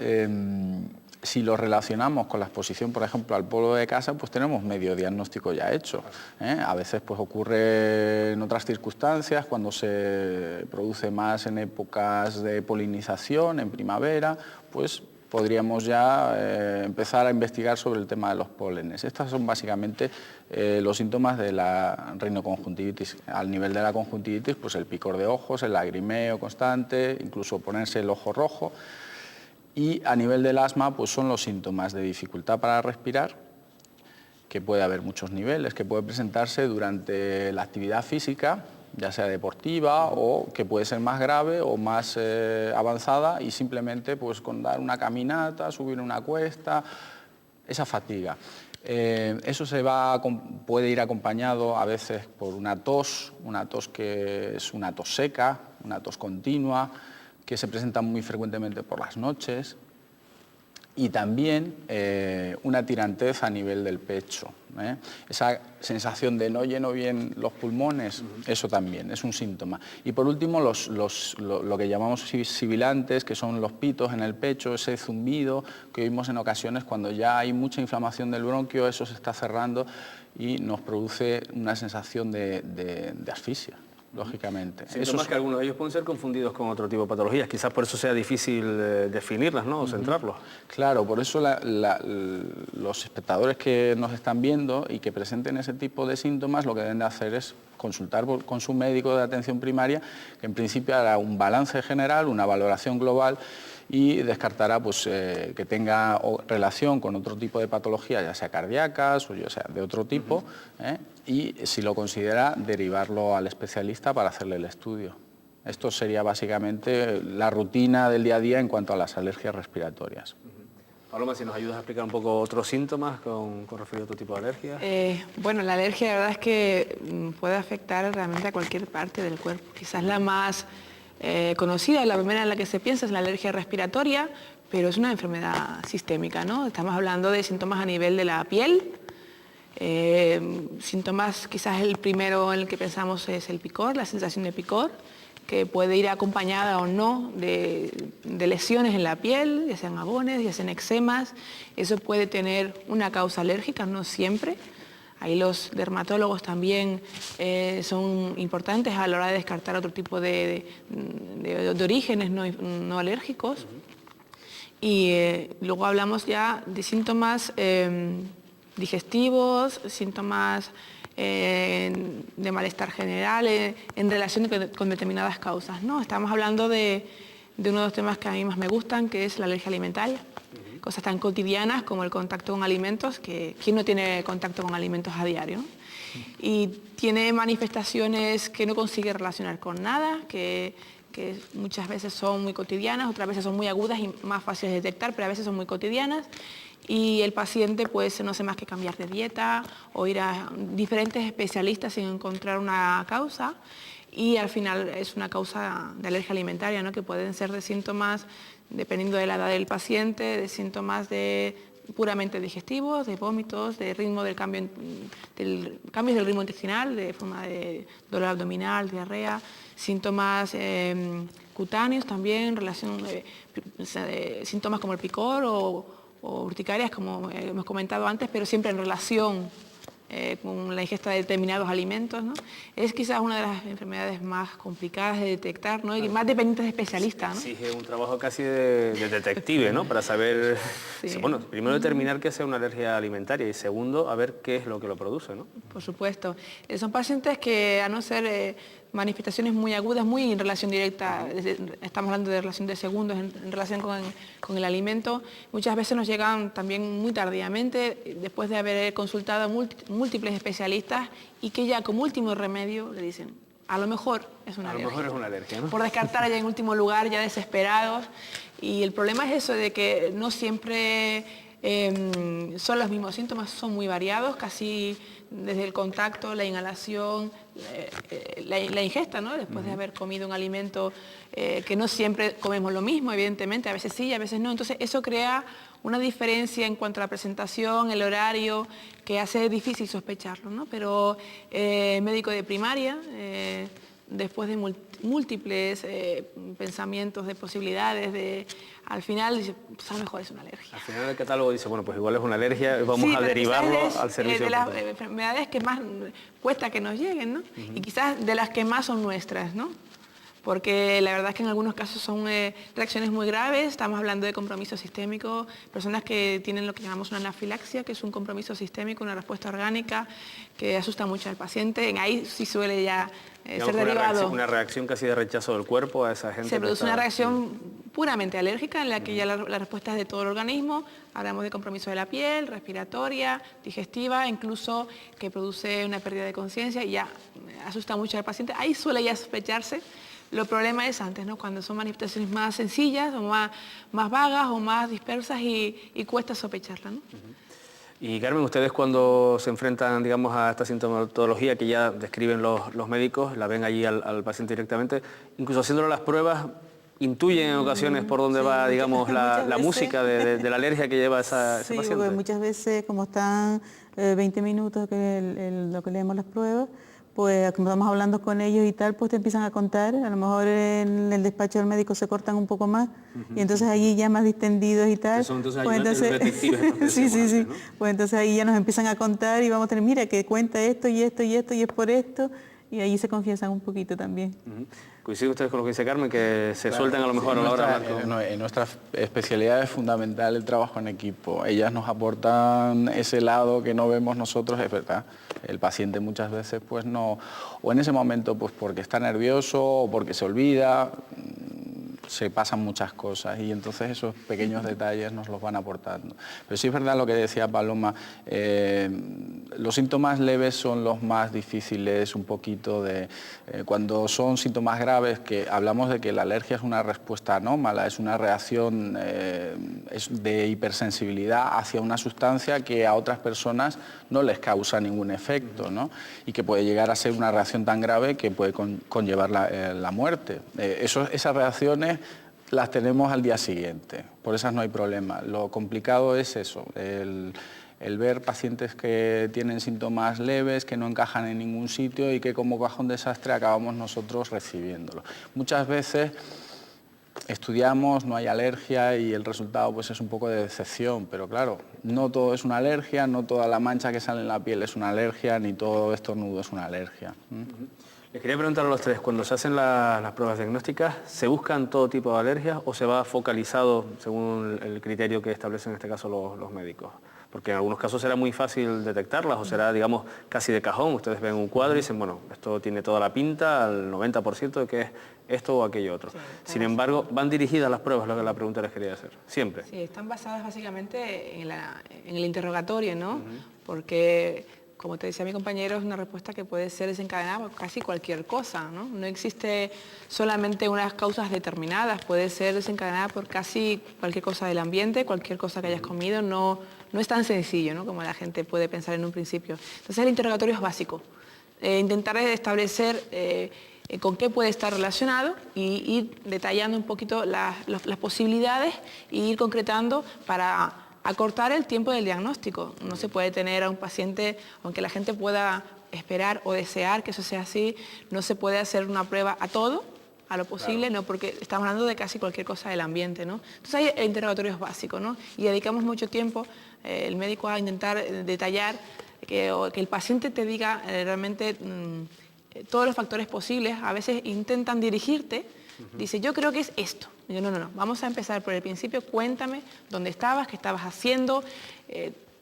si los relacionamos con la exposición, por ejemplo, al polvo de casa, pues tenemos medio diagnóstico ya hecho. A veces pues ocurre en otras circunstancias, cuando se produce más en épocas de polinización, en primavera, pues podríamos ya empezar a investigar sobre el tema de los pólenes. Estos son básicamente los síntomas de la rinoconjuntivitis. Al nivel de la conjuntivitis, pues el picor de ojos, el lagrimeo constante, incluso ponerse el ojo rojo. Y a nivel del asma, pues son los síntomas de dificultad para respirar, que puede haber muchos niveles, que puede presentarse durante la actividad física, ya sea deportiva o que puede ser más grave o más avanzada y simplemente pues con dar una caminata, subir una cuesta, esa fatiga. Eso puede ir acompañado a veces por una tos que es una tos seca, una tos continua, que se presenta muy frecuentemente por las noches. Y también una tirantez a nivel del pecho. Esa sensación de no lleno bien los pulmones, eso también es un síntoma. Y por último, lo que llamamos sibilantes, que son los pitos en el pecho, ese zumbido que oímos en ocasiones cuando ya hay mucha inflamación del bronquio, eso se está cerrando y nos produce una sensación de asfixia. Lógicamente. Síntomas que algunos de ellos pueden ser confundidos con otro tipo de patologías, quizás por eso sea difícil definirlas, ¿no? O centrarlos. Claro, por eso los espectadores que nos están viendo y que presenten ese tipo de síntomas, lo que deben de hacer es consultar con su médico de atención primaria, que en principio hará un balance general, una valoración global y descartará pues, que tenga relación con otro tipo de patología, ya sea cardíacas o ya sea de otro tipo, y si lo considera, derivarlo al especialista para hacerle el estudio. Esto sería básicamente la rutina del día a día en cuanto a las alergias respiratorias. Paloma, si nos ayudas a explicar un poco otros síntomas con referido a otro tipo de alergias. Bueno, la alergia la verdad es que puede afectar realmente a cualquier parte del cuerpo. Quizás la más conocida, la primera en la que se piensa es la alergia respiratoria, pero es una enfermedad sistémica, ¿no? Estamos hablando de síntomas a nivel de la piel, síntomas, quizás el primero en el que pensamos es el picor, la sensación de picor, que puede ir acompañada o no de lesiones en la piel, ya sean abones, ya sean eczemas. Eso puede tener una causa alérgica, no siempre. Ahí los dermatólogos también son importantes a la hora de descartar otro tipo de orígenes no alérgicos. Y luego hablamos ya de síntomas digestivos, síntomas de malestar general en relación con determinadas causas, ¿no? Estamos hablando de uno de los temas que a mí más me gustan, que es la alergia alimentaria. Cosas tan cotidianas como el contacto con alimentos, que ¿quién no tiene contacto con alimentos a diario? Y tiene manifestaciones que no consigue relacionar con nada, que muchas veces son muy cotidianas, otras veces son muy agudas y más fáciles de detectar, pero a veces son muy cotidianas. Y el paciente pues no hace más que cambiar de dieta o ir a diferentes especialistas sin encontrar una causa. Y al final es una causa de alergia alimentaria, ¿no? Que pueden ser de síntomas, dependiendo de la edad del paciente, de síntomas puramente digestivos, de vómitos, de ritmo del cambios del ritmo intestinal, de forma de dolor abdominal, diarrea, síntomas cutáneos también, síntomas como el picor o urticarias, como hemos comentado antes, pero siempre en relación con la ingesta de determinados alimentos, ¿no? Es quizás una de las enfermedades más complicadas de detectar, ¿no? Y más dependientes de especialistas, ¿no? Exige un trabajo casi de detective, ¿no? Para saber, Sí. Bueno, primero determinar qué sea una alergia alimentaria y segundo, a ver qué es lo que lo produce, ¿no? Por supuesto. Son pacientes que, a no ser manifestaciones muy agudas, muy en relación directa, estamos hablando de relación de segundos en relación con el alimento, muchas veces nos llegan también muy tardíamente, después de haber consultado a múltiples especialistas y que ya como último remedio le dicen, a lo mejor es una alergia. A lo mejor es una alergia, ¿no? Por descartar ya en último lugar, ya desesperados. Y el problema es eso de que no siempre son los mismos síntomas, son muy variados, casi desde el contacto, la inhalación, la ingesta, ¿no? Después de haber comido un alimento que no siempre comemos lo mismo, evidentemente, a veces sí, a veces no. Entonces eso crea una diferencia en cuanto a la presentación, el horario, que hace difícil sospecharlo, ¿no? Pero médico de primaria, después de múltiples pensamientos de posibilidades, al final dice, pues a lo mejor es una alergia. Al final el catálogo dice, bueno, pues igual es una alergia, vamos a derivarlo al servicio. De las enfermedades que más cuesta que nos lleguen, ¿no? Y quizás de las que más son nuestras, ¿no? porque la verdad es que en algunos casos son reacciones muy graves. Estamos hablando de compromiso sistémico, personas que tienen lo que llamamos una anafilaxia, que es un compromiso sistémico, una respuesta orgánica que asusta mucho al paciente. Ahí sí suele ya ser derivado. Una reacción casi de rechazo del cuerpo a esa gente. Se produce una reacción puramente alérgica en la que ya la respuesta es de todo el organismo. Hablamos de compromiso de la piel, respiratoria, digestiva, incluso que produce una pérdida de conciencia y ya asusta mucho al paciente. Ahí suele ya sospecharse. Lo problema es antes, ¿no? Cuando son manifestaciones más sencillas o más vagas o más dispersas y cuesta sospecharla, ¿no? Y Carmen, ustedes cuando se enfrentan, digamos, a esta sintomatología que ya describen los médicos, la ven allí al paciente directamente, incluso haciéndole las pruebas, intuyen en ocasiones por dónde va, digamos, la música de la alergia que lleva ese paciente. Porque muchas veces, como están 20 minutos lo que leemos las pruebas, pues como estamos hablando con ellos y tal, pues te empiezan a contar, a lo mejor en el despacho del médico se cortan un poco más, y entonces allí ya más distendidos y tal, sí, ¿no? Pues entonces ahí ya nos empiezan a contar y vamos a tener, mira, que cuenta esto y esto y esto y es por esto, y ahí se confiesan un poquito también. ¿Coinciden ustedes con lo que dice Carmen, que se sueltan a lo mejor a la hora de hablar con... En nuestra especialidad es fundamental el trabajo en equipo. Ellas nos aportan ese lado que no vemos nosotros, es verdad. El paciente muchas veces pues no, o en ese momento pues porque está nervioso o porque se olvida, se pasan muchas cosas y entonces esos pequeños detalles nos los van aportando. Pero sí es verdad lo que decía Paloma, los síntomas leves son los más difíciles un poquito de... cuando son síntomas graves, que hablamos de que la alergia es una respuesta anómala, es una reacción de hipersensibilidad hacia una sustancia que a otras personas no les causa ningún efecto, ¿no? Y que puede llegar a ser una reacción tan grave que puede conllevar la muerte. Esas reacciones las tenemos al día siguiente, por esas no hay problema. Lo complicado es eso, el ver pacientes que tienen síntomas leves, que no encajan en ningún sitio y que como cajón desastre acabamos nosotros recibiéndolo. Muchas veces estudiamos, no hay alergia y el resultado pues es un poco de decepción, pero claro, no todo es una alergia, no toda la mancha que sale en la piel es una alergia, ni todo estornudo es una alergia. Les quería preguntar a los tres, cuando se hacen las pruebas diagnósticas, ¿se buscan todo tipo de alergias o se va focalizado según el criterio que establecen en este caso los médicos? Porque en algunos casos será muy fácil detectarlas o será, digamos, casi de cajón. Ustedes ven un cuadro y dicen, bueno, esto tiene toda la pinta, al 90% de que es esto o aquello otro. Sí, sin embargo, van dirigidas las pruebas, lo que la pregunta les quería hacer, siempre. Sí, están basadas básicamente en el interrogatorio, ¿no? Porque, como te decía mi compañero, es una respuesta que puede ser desencadenada por casi cualquier cosa, ¿no? No existe solamente unas causas determinadas, puede ser desencadenada por casi cualquier cosa del ambiente, cualquier cosa que hayas comido, no es tan sencillo, ¿no? Como la gente puede pensar en un principio. Entonces el interrogatorio es básico, intentar establecer con qué puede estar relacionado y ir detallando un poquito las posibilidades e ir concretando para acortar el tiempo del diagnóstico. No se puede tener a un paciente, aunque la gente pueda esperar o desear que eso sea así, no se puede hacer una prueba a todo, a lo posible, claro. No, porque estamos hablando de casi cualquier cosa del ambiente, ¿no? Entonces ahí el interrogatorio es básico, ¿no? Y dedicamos mucho tiempo, el médico, a intentar detallar que el paciente te diga realmente todos los factores posibles. A veces intentan dirigirte, dice, yo creo que es esto. Y yo, no, vamos a empezar por el principio, cuéntame dónde estabas, qué estabas haciendo,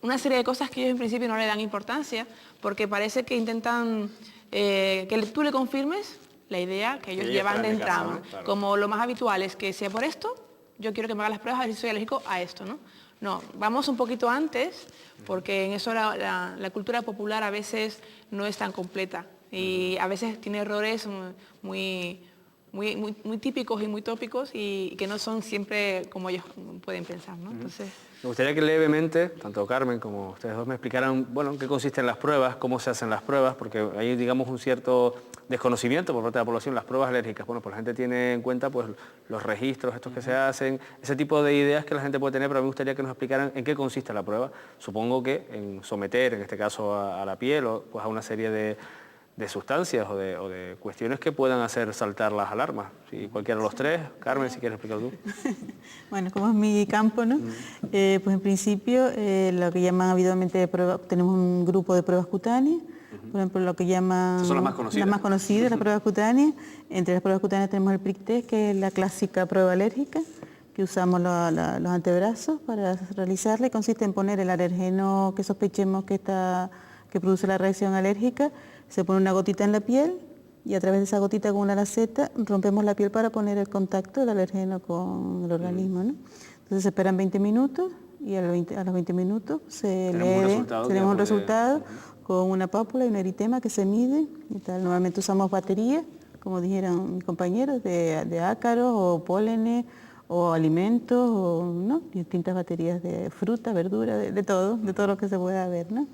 una serie de cosas que ellos en principio no le dan importancia, porque parece que intentan que tú le confirmes la idea que ellos llevan de entrada, ¿no? Claro. Como lo más habitual es que sea por esto, yo quiero que me hagas las pruebas a ver si soy alérgico a esto, ¿no? No, vamos un poquito antes, porque en eso la cultura popular a veces no es tan completa y a veces tiene errores muy típicos y muy tópicos y que no son siempre como ellos pueden pensar, ¿no? Entonces... Me gustaría que levemente, tanto Carmen como ustedes dos, me explicaran, bueno, en qué consisten las pruebas, cómo se hacen las pruebas, porque hay, digamos, un cierto desconocimiento por parte de la población. Las pruebas alérgicas, bueno, pues la gente tiene en cuenta pues los registros estos que se hacen, ese tipo de ideas que la gente puede tener, pero a mí me gustaría que nos explicaran en qué consiste la prueba. Supongo que en someter, en este caso, a la piel o pues a una serie de sustancias o de cuestiones que puedan hacer saltar las alarmas. Si cualquiera de los tres, Carmen, si quieres explicar tú. Bueno, como es mi campo, ¿no? Pues en principio lo que llaman habitualmente pruebas, tenemos un grupo de pruebas cutáneas, Por ejemplo, lo que llaman... Esas son las más conocidas. Las más conocidas, las pruebas cutáneas. Entre las pruebas cutáneas tenemos el prick test, que es la clásica prueba alérgica, que usamos los antebrazos para realizarla, y consiste en poner el alergeno que sospechemos que produce la reacción alérgica, se pone una gotita en la piel y a través de esa gotita con una laceta rompemos la piel para poner el contacto del alergeno con el organismo, ¿no? Entonces se esperan 20 minutos y a los 20 minutos tenemos un resultado con una pápula y un eritema que se mide y tal. Normalmente usamos baterías, como dijeron mis compañeros, de ácaros o pólenes o alimentos, o ¿no? distintas baterías de fruta, verdura, de todo lo que se pueda ver, ¿no?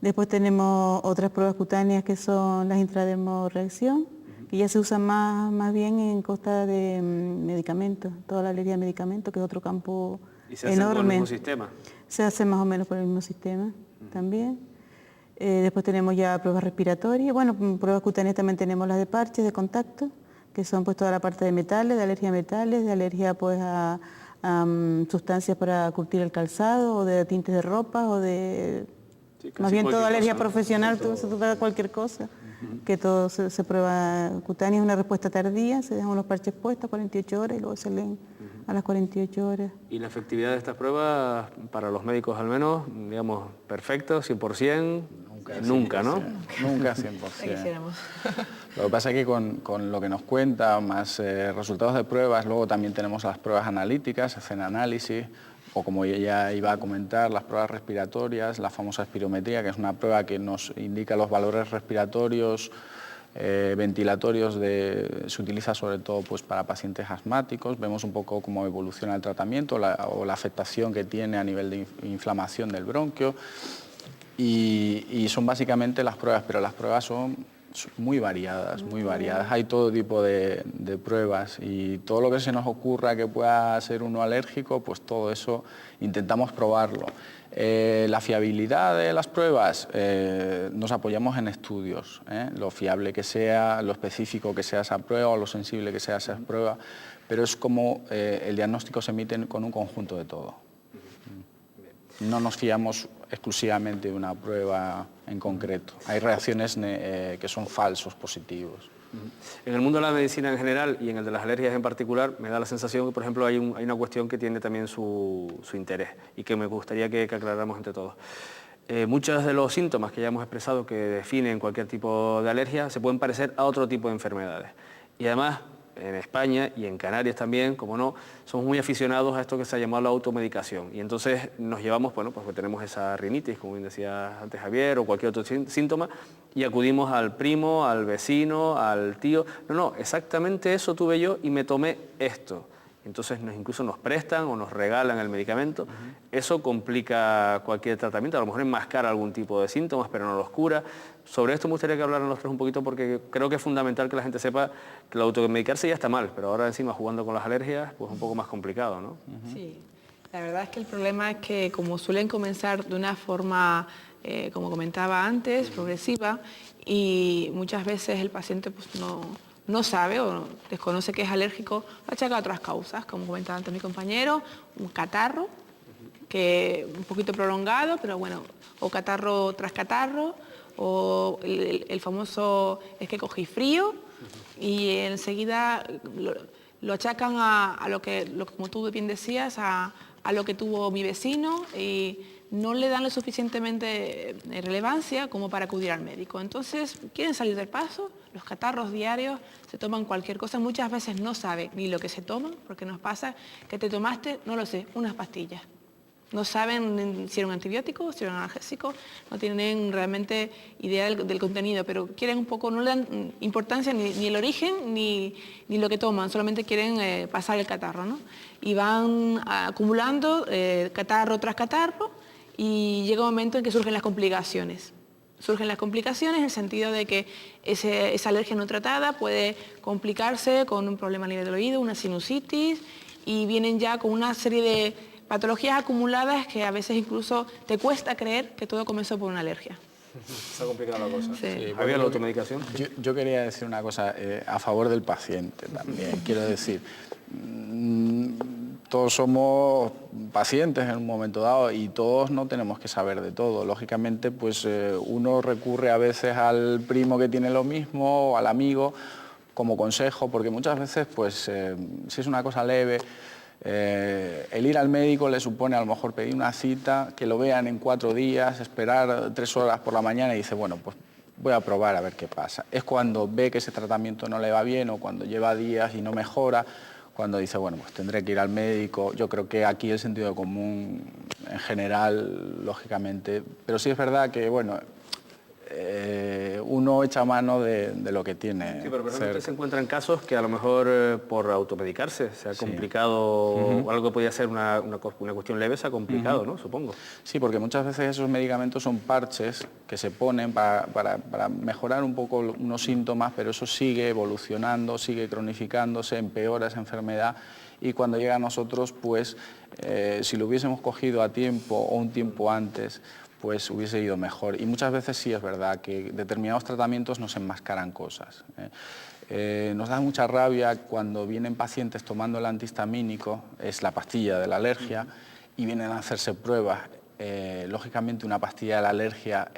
Después tenemos otras pruebas cutáneas que son las intradermorreacción, que ya se usan más bien en costa de medicamentos, toda la alergia a medicamentos, que es otro campo enorme. ¿Y se hace por el mismo sistema? Se hace más o menos por el mismo sistema también. Después tenemos ya pruebas respiratorias. Bueno, pruebas cutáneas también tenemos las de parches, de contacto, que son pues toda la parte de metales, de alergia a metales, de alergia pues a sustancias para curtir el calzado, o de tintes de ropa, o de... Sí, más bien toda alergia cosa, profesional, todo se prueba cualquier cosa, que todo se prueba cutánea, es una respuesta tardía, se dejan unos parches puestos a 48 horas y luego se leen a las 48 horas. ¿Y la efectividad de estas pruebas, para los médicos al menos, digamos, perfecto, 100%? Nunca, ¿no? Nunca 100%. Lo que pasa es que con lo que nos cuenta, más resultados de pruebas, luego también tenemos las pruebas analíticas, se hacen análisis, o como ella iba a comentar, las pruebas respiratorias, la famosa espirometría, que es una prueba que nos indica los valores respiratorios, ventilatorios, se utiliza sobre todo pues, para pacientes asmáticos, vemos un poco cómo evoluciona el tratamiento o la afectación que tiene a nivel de inflamación del bronquio, y son básicamente las pruebas, pero las pruebas son muy variadas, hay todo tipo de pruebas, y todo lo que se nos ocurra que pueda ser uno alérgico, pues todo eso intentamos probarlo. La fiabilidad de las pruebas, nos apoyamos en estudios, lo fiable que sea, lo específico que sea esa prueba o lo sensible que sea esa prueba, pero es como el diagnóstico se emite con un conjunto de todo. No nos fiamos exclusivamente de una prueba en concreto. Hay reacciones que son falsos positivos. En el mundo de la medicina en general y en el de las alergias en particular, me da la sensación que, por ejemplo, hay una cuestión que tiene también su interés y que me gustaría que aclaráramos entre todos. Muchos de los síntomas que ya hemos expresado que definen cualquier tipo de alergia se pueden parecer a otro tipo de enfermedades. Y además, en España y en Canarias también, como no, somos muy aficionados a esto que se ha llamado la automedicación. Y entonces nos llevamos, bueno, pues tenemos esa rinitis, como bien decía antes Javier, o cualquier otro síntoma, y acudimos al primo, al vecino, al tío. No, exactamente eso tuve yo y me tomé esto. Entonces incluso nos prestan o nos regalan el medicamento. Eso complica cualquier tratamiento, a lo mejor enmascara algún tipo de síntomas, pero no los cura. Sobre esto me gustaría que hablaran los tres un poquito, porque creo que es fundamental que la gente sepa que el automedicarse ya está mal, pero ahora encima jugando con las alergias, pues un poco más complicado, ¿no? Sí, la verdad es que el problema es que como suelen comenzar de una forma, como comentaba antes, progresiva, y muchas veces el paciente pues no sabe o desconoce que es alérgico, lo achaca a otras causas, como comentaba antes mi compañero, un catarro, que un poquito prolongado, pero bueno, o catarro tras catarro, o el famoso es que cogí frío, y enseguida lo achacan a lo que, como tú bien decías, a lo que tuvo mi vecino, y no le dan lo suficientemente relevancia como para acudir al médico. Entonces, quieren salir del paso, los catarros diarios, se toman cualquier cosa, muchas veces no saben ni lo que se toman, porque nos pasa que te tomaste, no lo sé, unas pastillas. No saben si era un antibiótico, si era un analgésico, no tienen realmente idea del contenido, pero quieren un poco, no le dan importancia ni el origen ni lo que toman, solamente quieren pasar el catarro, ¿no? Y van acumulando catarro tras catarro, y llega un momento en que surgen las complicaciones. Surgen las complicaciones en el sentido de que esa alergia no tratada puede complicarse con un problema a nivel del oído, una sinusitis, y vienen ya con una serie de patologías acumuladas que a veces incluso te cuesta creer que todo comenzó por una alergia. Se ha complicado la cosa. Sí. ¿Había la automedicación? Yo quería decir una cosa a favor del paciente también. Quiero decir, todos somos pacientes en un momento dado y todos no tenemos que saber de todo. Lógicamente, pues uno recurre a veces al primo que tiene lo mismo o al amigo como consejo, porque muchas veces, pues si es una cosa leve, el ir al médico le supone a lo mejor pedir una cita, que lo vean en 4 días, esperar 3 horas por la mañana y dice, bueno, pues voy a probar a ver qué pasa. Es cuando ve que ese tratamiento no le va bien o cuando lleva días y no mejora, cuando dice, bueno, pues tendré que ir al médico. Yo creo que aquí el sentido común en general, lógicamente, pero sí es verdad que, bueno, uno echa mano de lo que tiene. Sí, pero por ejemplo, usted se encuentra en casos que a lo mejor por automedicarse se ha complicado, o algo que podía ser una cuestión leve se ha complicado, ¿no? Supongo. Sí, porque muchas veces esos medicamentos son parches que se ponen para mejorar un poco unos síntomas, pero eso sigue evolucionando, sigue cronificándose, empeora esa enfermedad y cuando llega a nosotros, pues si lo hubiésemos cogido a tiempo o un tiempo antes, pues hubiese ido mejor. Y muchas veces sí es verdad que determinados tratamientos nos enmascaran cosas. Nos da mucha rabia cuando vienen pacientes tomando el antihistamínico, es la pastilla de la alergia, y vienen a hacerse pruebas. Lógicamente una pastilla de la alergia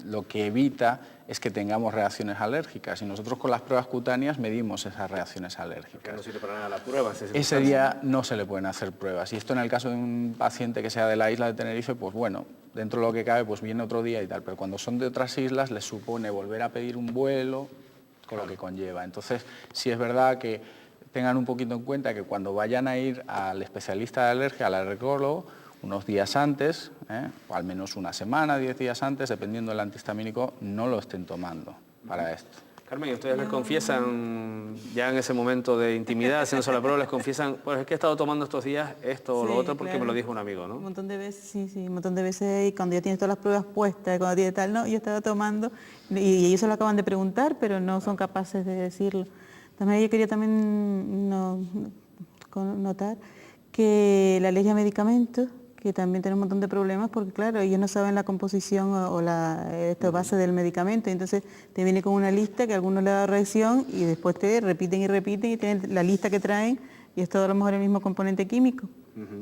lo que evita es que tengamos reacciones alérgicas y nosotros con las pruebas cutáneas medimos esas reacciones alérgicas. Que no sirve para nada la prueba. Ese día no se le pueden hacer pruebas y esto en el caso de un paciente que sea de la isla de Tenerife, pues bueno, dentro de lo que cabe pues viene otro día y tal, pero cuando son de otras islas les supone volver a pedir un vuelo con lo que conlleva. Entonces sí es verdad que tengan un poquito en cuenta que cuando vayan a ir al especialista de alergia, al alergólogo, unos días antes, o al menos una semana, 10 días antes, dependiendo del antihistamínico, no lo estén tomando para esto. Carmen, ¿y ustedes les confiesan ya en ese momento de intimidad, haciéndose la prueba, les confiesan, pues es que he estado tomando estos días esto o lo otro porque me lo dijo un amigo, ¿no? Un montón de veces, sí, un montón de veces, y cuando ya tienes todas las pruebas puestas, cuando tienes tal, no, yo estaba tomando, y ellos se lo acaban de preguntar, pero no son capaces de decirlo. También yo quería también notar que la alergia a medicamentos, que también tiene un montón de problemas porque, claro, ellos no saben la composición o la base del medicamento, entonces te viene con una lista que a algunos le da reacción y después te repiten y tienen la lista que traen y es todo a lo mejor el mismo componente químico.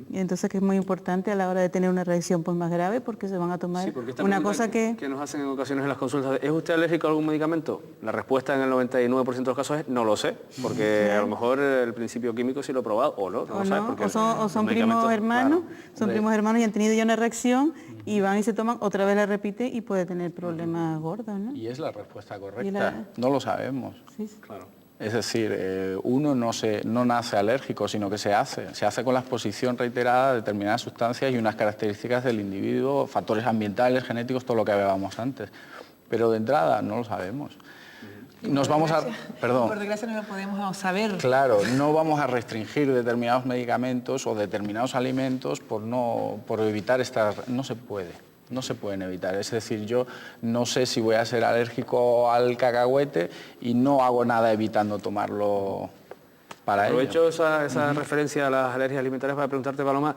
Y entonces que es muy importante a la hora de tener una reacción pues más grave porque se van a tomar una cosa que nos hacen en ocasiones en las consultas, ¿es usted alérgico a algún medicamento? La respuesta en el 99% de los casos es no lo sé, porque a lo mejor el principio químico sí lo he probado o no lo sabes porque son primos hermanos, primos hermanos y han tenido ya una reacción y van y se toman, otra vez la repite y puede tener problemas gordos, ¿no? Y es la respuesta correcta, no lo sabemos. Sí. Claro. Es decir, uno no nace alérgico, sino que se hace con la exposición reiterada de determinadas sustancias y unas características del individuo, factores ambientales, genéticos, todo lo que hablábamos antes. Pero de entrada no lo sabemos. Nos vamos a... Perdón. Por desgracia no lo podemos saber. Claro, no vamos a restringir determinados medicamentos o determinados alimentos por evitar estas... No se puede. No se pueden evitar, es decir, yo no sé si voy a ser alérgico al cacahuete y no hago nada evitando tomarlo para ello. Aprovecho esa referencia a las alergias alimentarias para preguntarte, Paloma,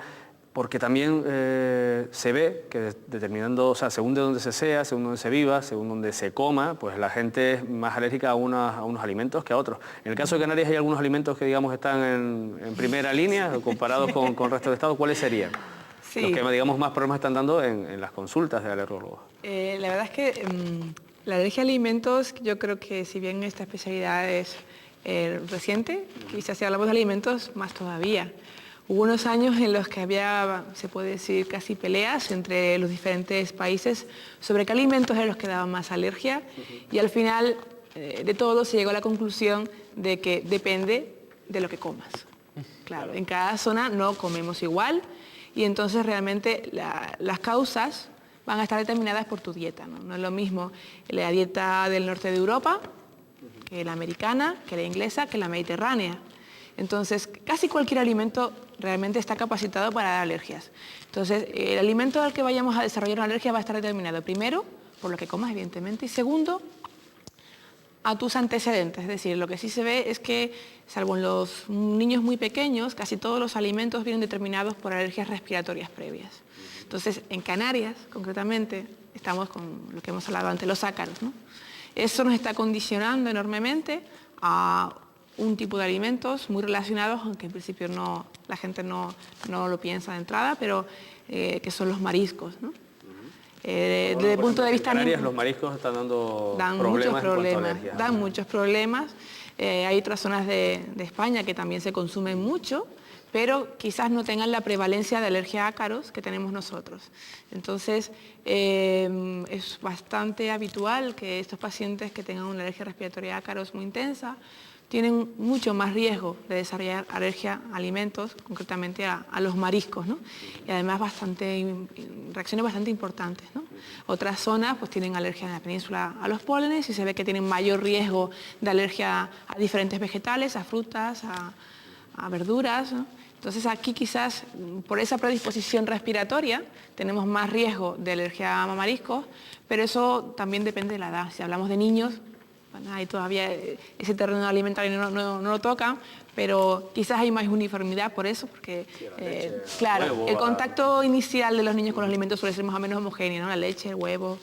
porque también se ve que determinando, o sea, según de dónde se sea, según dónde se viva, según dónde se coma, pues la gente es más alérgica a unos alimentos que a otros. En el caso de Canarias hay algunos alimentos que digamos están en primera línea, comparados con el resto del estado, ¿cuáles serían? Sí. Los que, digamos, más problemas están dando en las consultas de alergólogos. La verdad es que la alergia a alimentos, yo creo que si bien esta especialidad es reciente, quizás si hablamos de alimentos, más todavía. Hubo unos años en los que había, se puede decir, casi peleas entre los diferentes países sobre qué alimentos eran los que daban más alergia y al final de todo se llegó a la conclusión de que depende de lo que comas. Claro, en cada zona no comemos igual. Y entonces realmente las causas van a estar determinadas por tu dieta, ¿no? No es lo mismo la dieta del norte de Europa que la americana, que la inglesa, que la mediterránea. Entonces, casi cualquier alimento realmente está capacitado para dar alergias. Entonces, el alimento al que vayamos a desarrollar una alergia va a estar determinado primero por lo que comas, evidentemente, y segundo, a tus antecedentes. Es decir, lo que sí se ve es que, salvo en los niños muy pequeños, casi todos los alimentos vienen determinados por alergias respiratorias previas. Entonces, en Canarias, concretamente, estamos con lo que hemos hablado antes, los ácaros, ¿no? Eso nos está condicionando enormemente a un tipo de alimentos muy relacionados, aunque en principio la gente no lo piensa de entrada, pero que son los mariscos, ¿no? Desde el punto de vista... En Canarias los mariscos están dando muchos problemas, alergias. dan muchos problemas. Hay otras zonas de España que también se consumen mucho, pero quizás no tengan la prevalencia de alergia a ácaros que tenemos nosotros. Entonces, es bastante habitual que estos pacientes que tengan una alergia respiratoria a ácaros muy intensa tienen mucho más riesgo de desarrollar alergia a alimentos, concretamente a los mariscos, ¿no? Y además reacciones bastante importantes, ¿no? Otras zonas pues tienen alergia en la península a los pólenes y se ve que tienen mayor riesgo de alergia a diferentes vegetales, a frutas, a verduras, ¿no? Entonces aquí quizás por esa predisposición respiratoria tenemos más riesgo de alergia a mariscos, pero eso también depende de la edad. Si hablamos de niños, bueno, ahí todavía ese terreno alimentario no lo tocan, pero quizás hay más uniformidad por eso, porque claro, huevo, el contacto inicial de los niños con los alimentos suele ser más o menos homogéneo, ¿no? La leche, el huevo,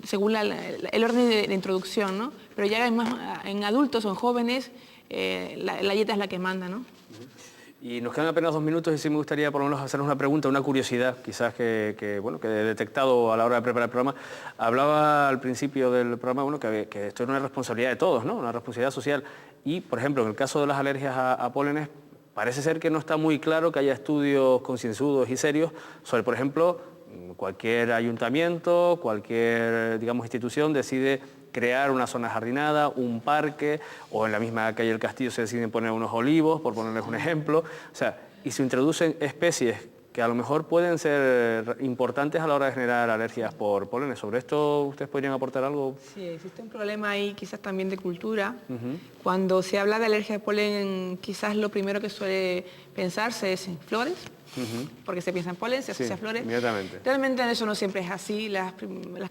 según el orden de introducción, ¿no? Pero ya en adultos o en jóvenes la dieta es la que manda, ¿no? Y nos quedan apenas 2 minutos y sí me gustaría por lo menos hacernos una pregunta, una curiosidad, quizás que he detectado a la hora de preparar el programa. Hablaba al principio del programa que esto es una responsabilidad de todos, ¿no? Una responsabilidad social. Y, por ejemplo, en el caso de las alergias a pólenes, parece ser que no está muy claro que haya estudios concienzudos y serios sobre, por ejemplo, cualquier ayuntamiento, cualquier, digamos, institución decide crear una zona jardinada, un parque, o en la misma calle del Castillo se deciden poner unos olivos, por ponerles un ejemplo. O sea, y se introducen especies que a lo mejor pueden ser importantes a la hora de generar alergias por pólenes. ¿Sobre esto ustedes podrían aportar algo? Sí, existe un problema ahí quizás también de cultura. Cuando se habla de alergia a polen, quizás lo primero que suele pensarse es en flores, porque se piensa en polen, se asocia a flores. Inmediatamente. Realmente eso no siempre es así. Las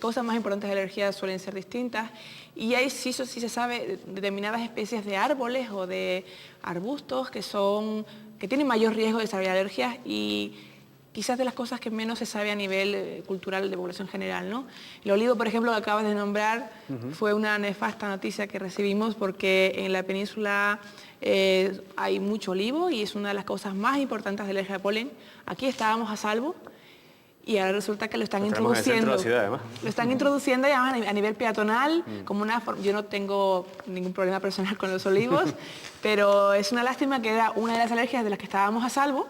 causas más importantes de alergia suelen ser distintas y hay sí se sabe determinadas especies de árboles o de arbustos que tienen mayor riesgo de desarrollar alergias y quizás de las cosas que menos se sabe a nivel cultural de población general, ¿no? El olivo, por ejemplo, que acabas de nombrar, fue una nefasta noticia que recibimos porque en la península hay mucho olivo y es una de las causas más importantes de alergia a polen. Aquí estábamos a salvo y ahora resulta que lo están introduciendo. En el centro de la ciudad, además. Lo están introduciendo además a nivel peatonal, como una forma. Yo no tengo ningún problema personal con los olivos, pero es una lástima que era una de las alergias de las que estábamos a salvo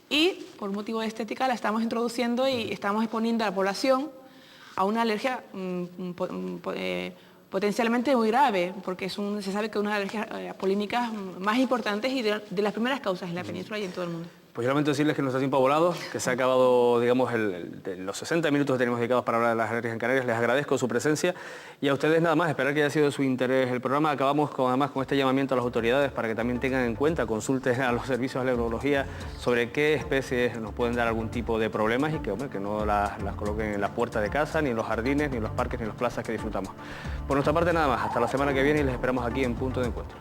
y por motivo de estética la estamos introduciendo y estamos exponiendo a la población a una alergia potencialmente muy grave, porque se sabe que es una de las alergias polínicas más importantes y de las primeras causas en la península y en todo el mundo. Pues yo lamento decirles que nuestro tiempo ha volado, que se ha acabado, digamos, los 60 minutos que tenemos dedicados para hablar de las alergias en Canarias. Les agradezco su presencia y a ustedes nada más, esperar que haya sido de su interés el programa. Acabamos además con este llamamiento a las autoridades para que también tengan en cuenta, consulten a los servicios de alergología sobre qué especies nos pueden dar algún tipo de problemas y que no las coloquen en la puerta de casa, ni en los jardines, ni en los parques, ni en las plazas que disfrutamos. Por nuestra parte nada más, hasta la semana que viene y les esperamos aquí en Punto de Encuentro.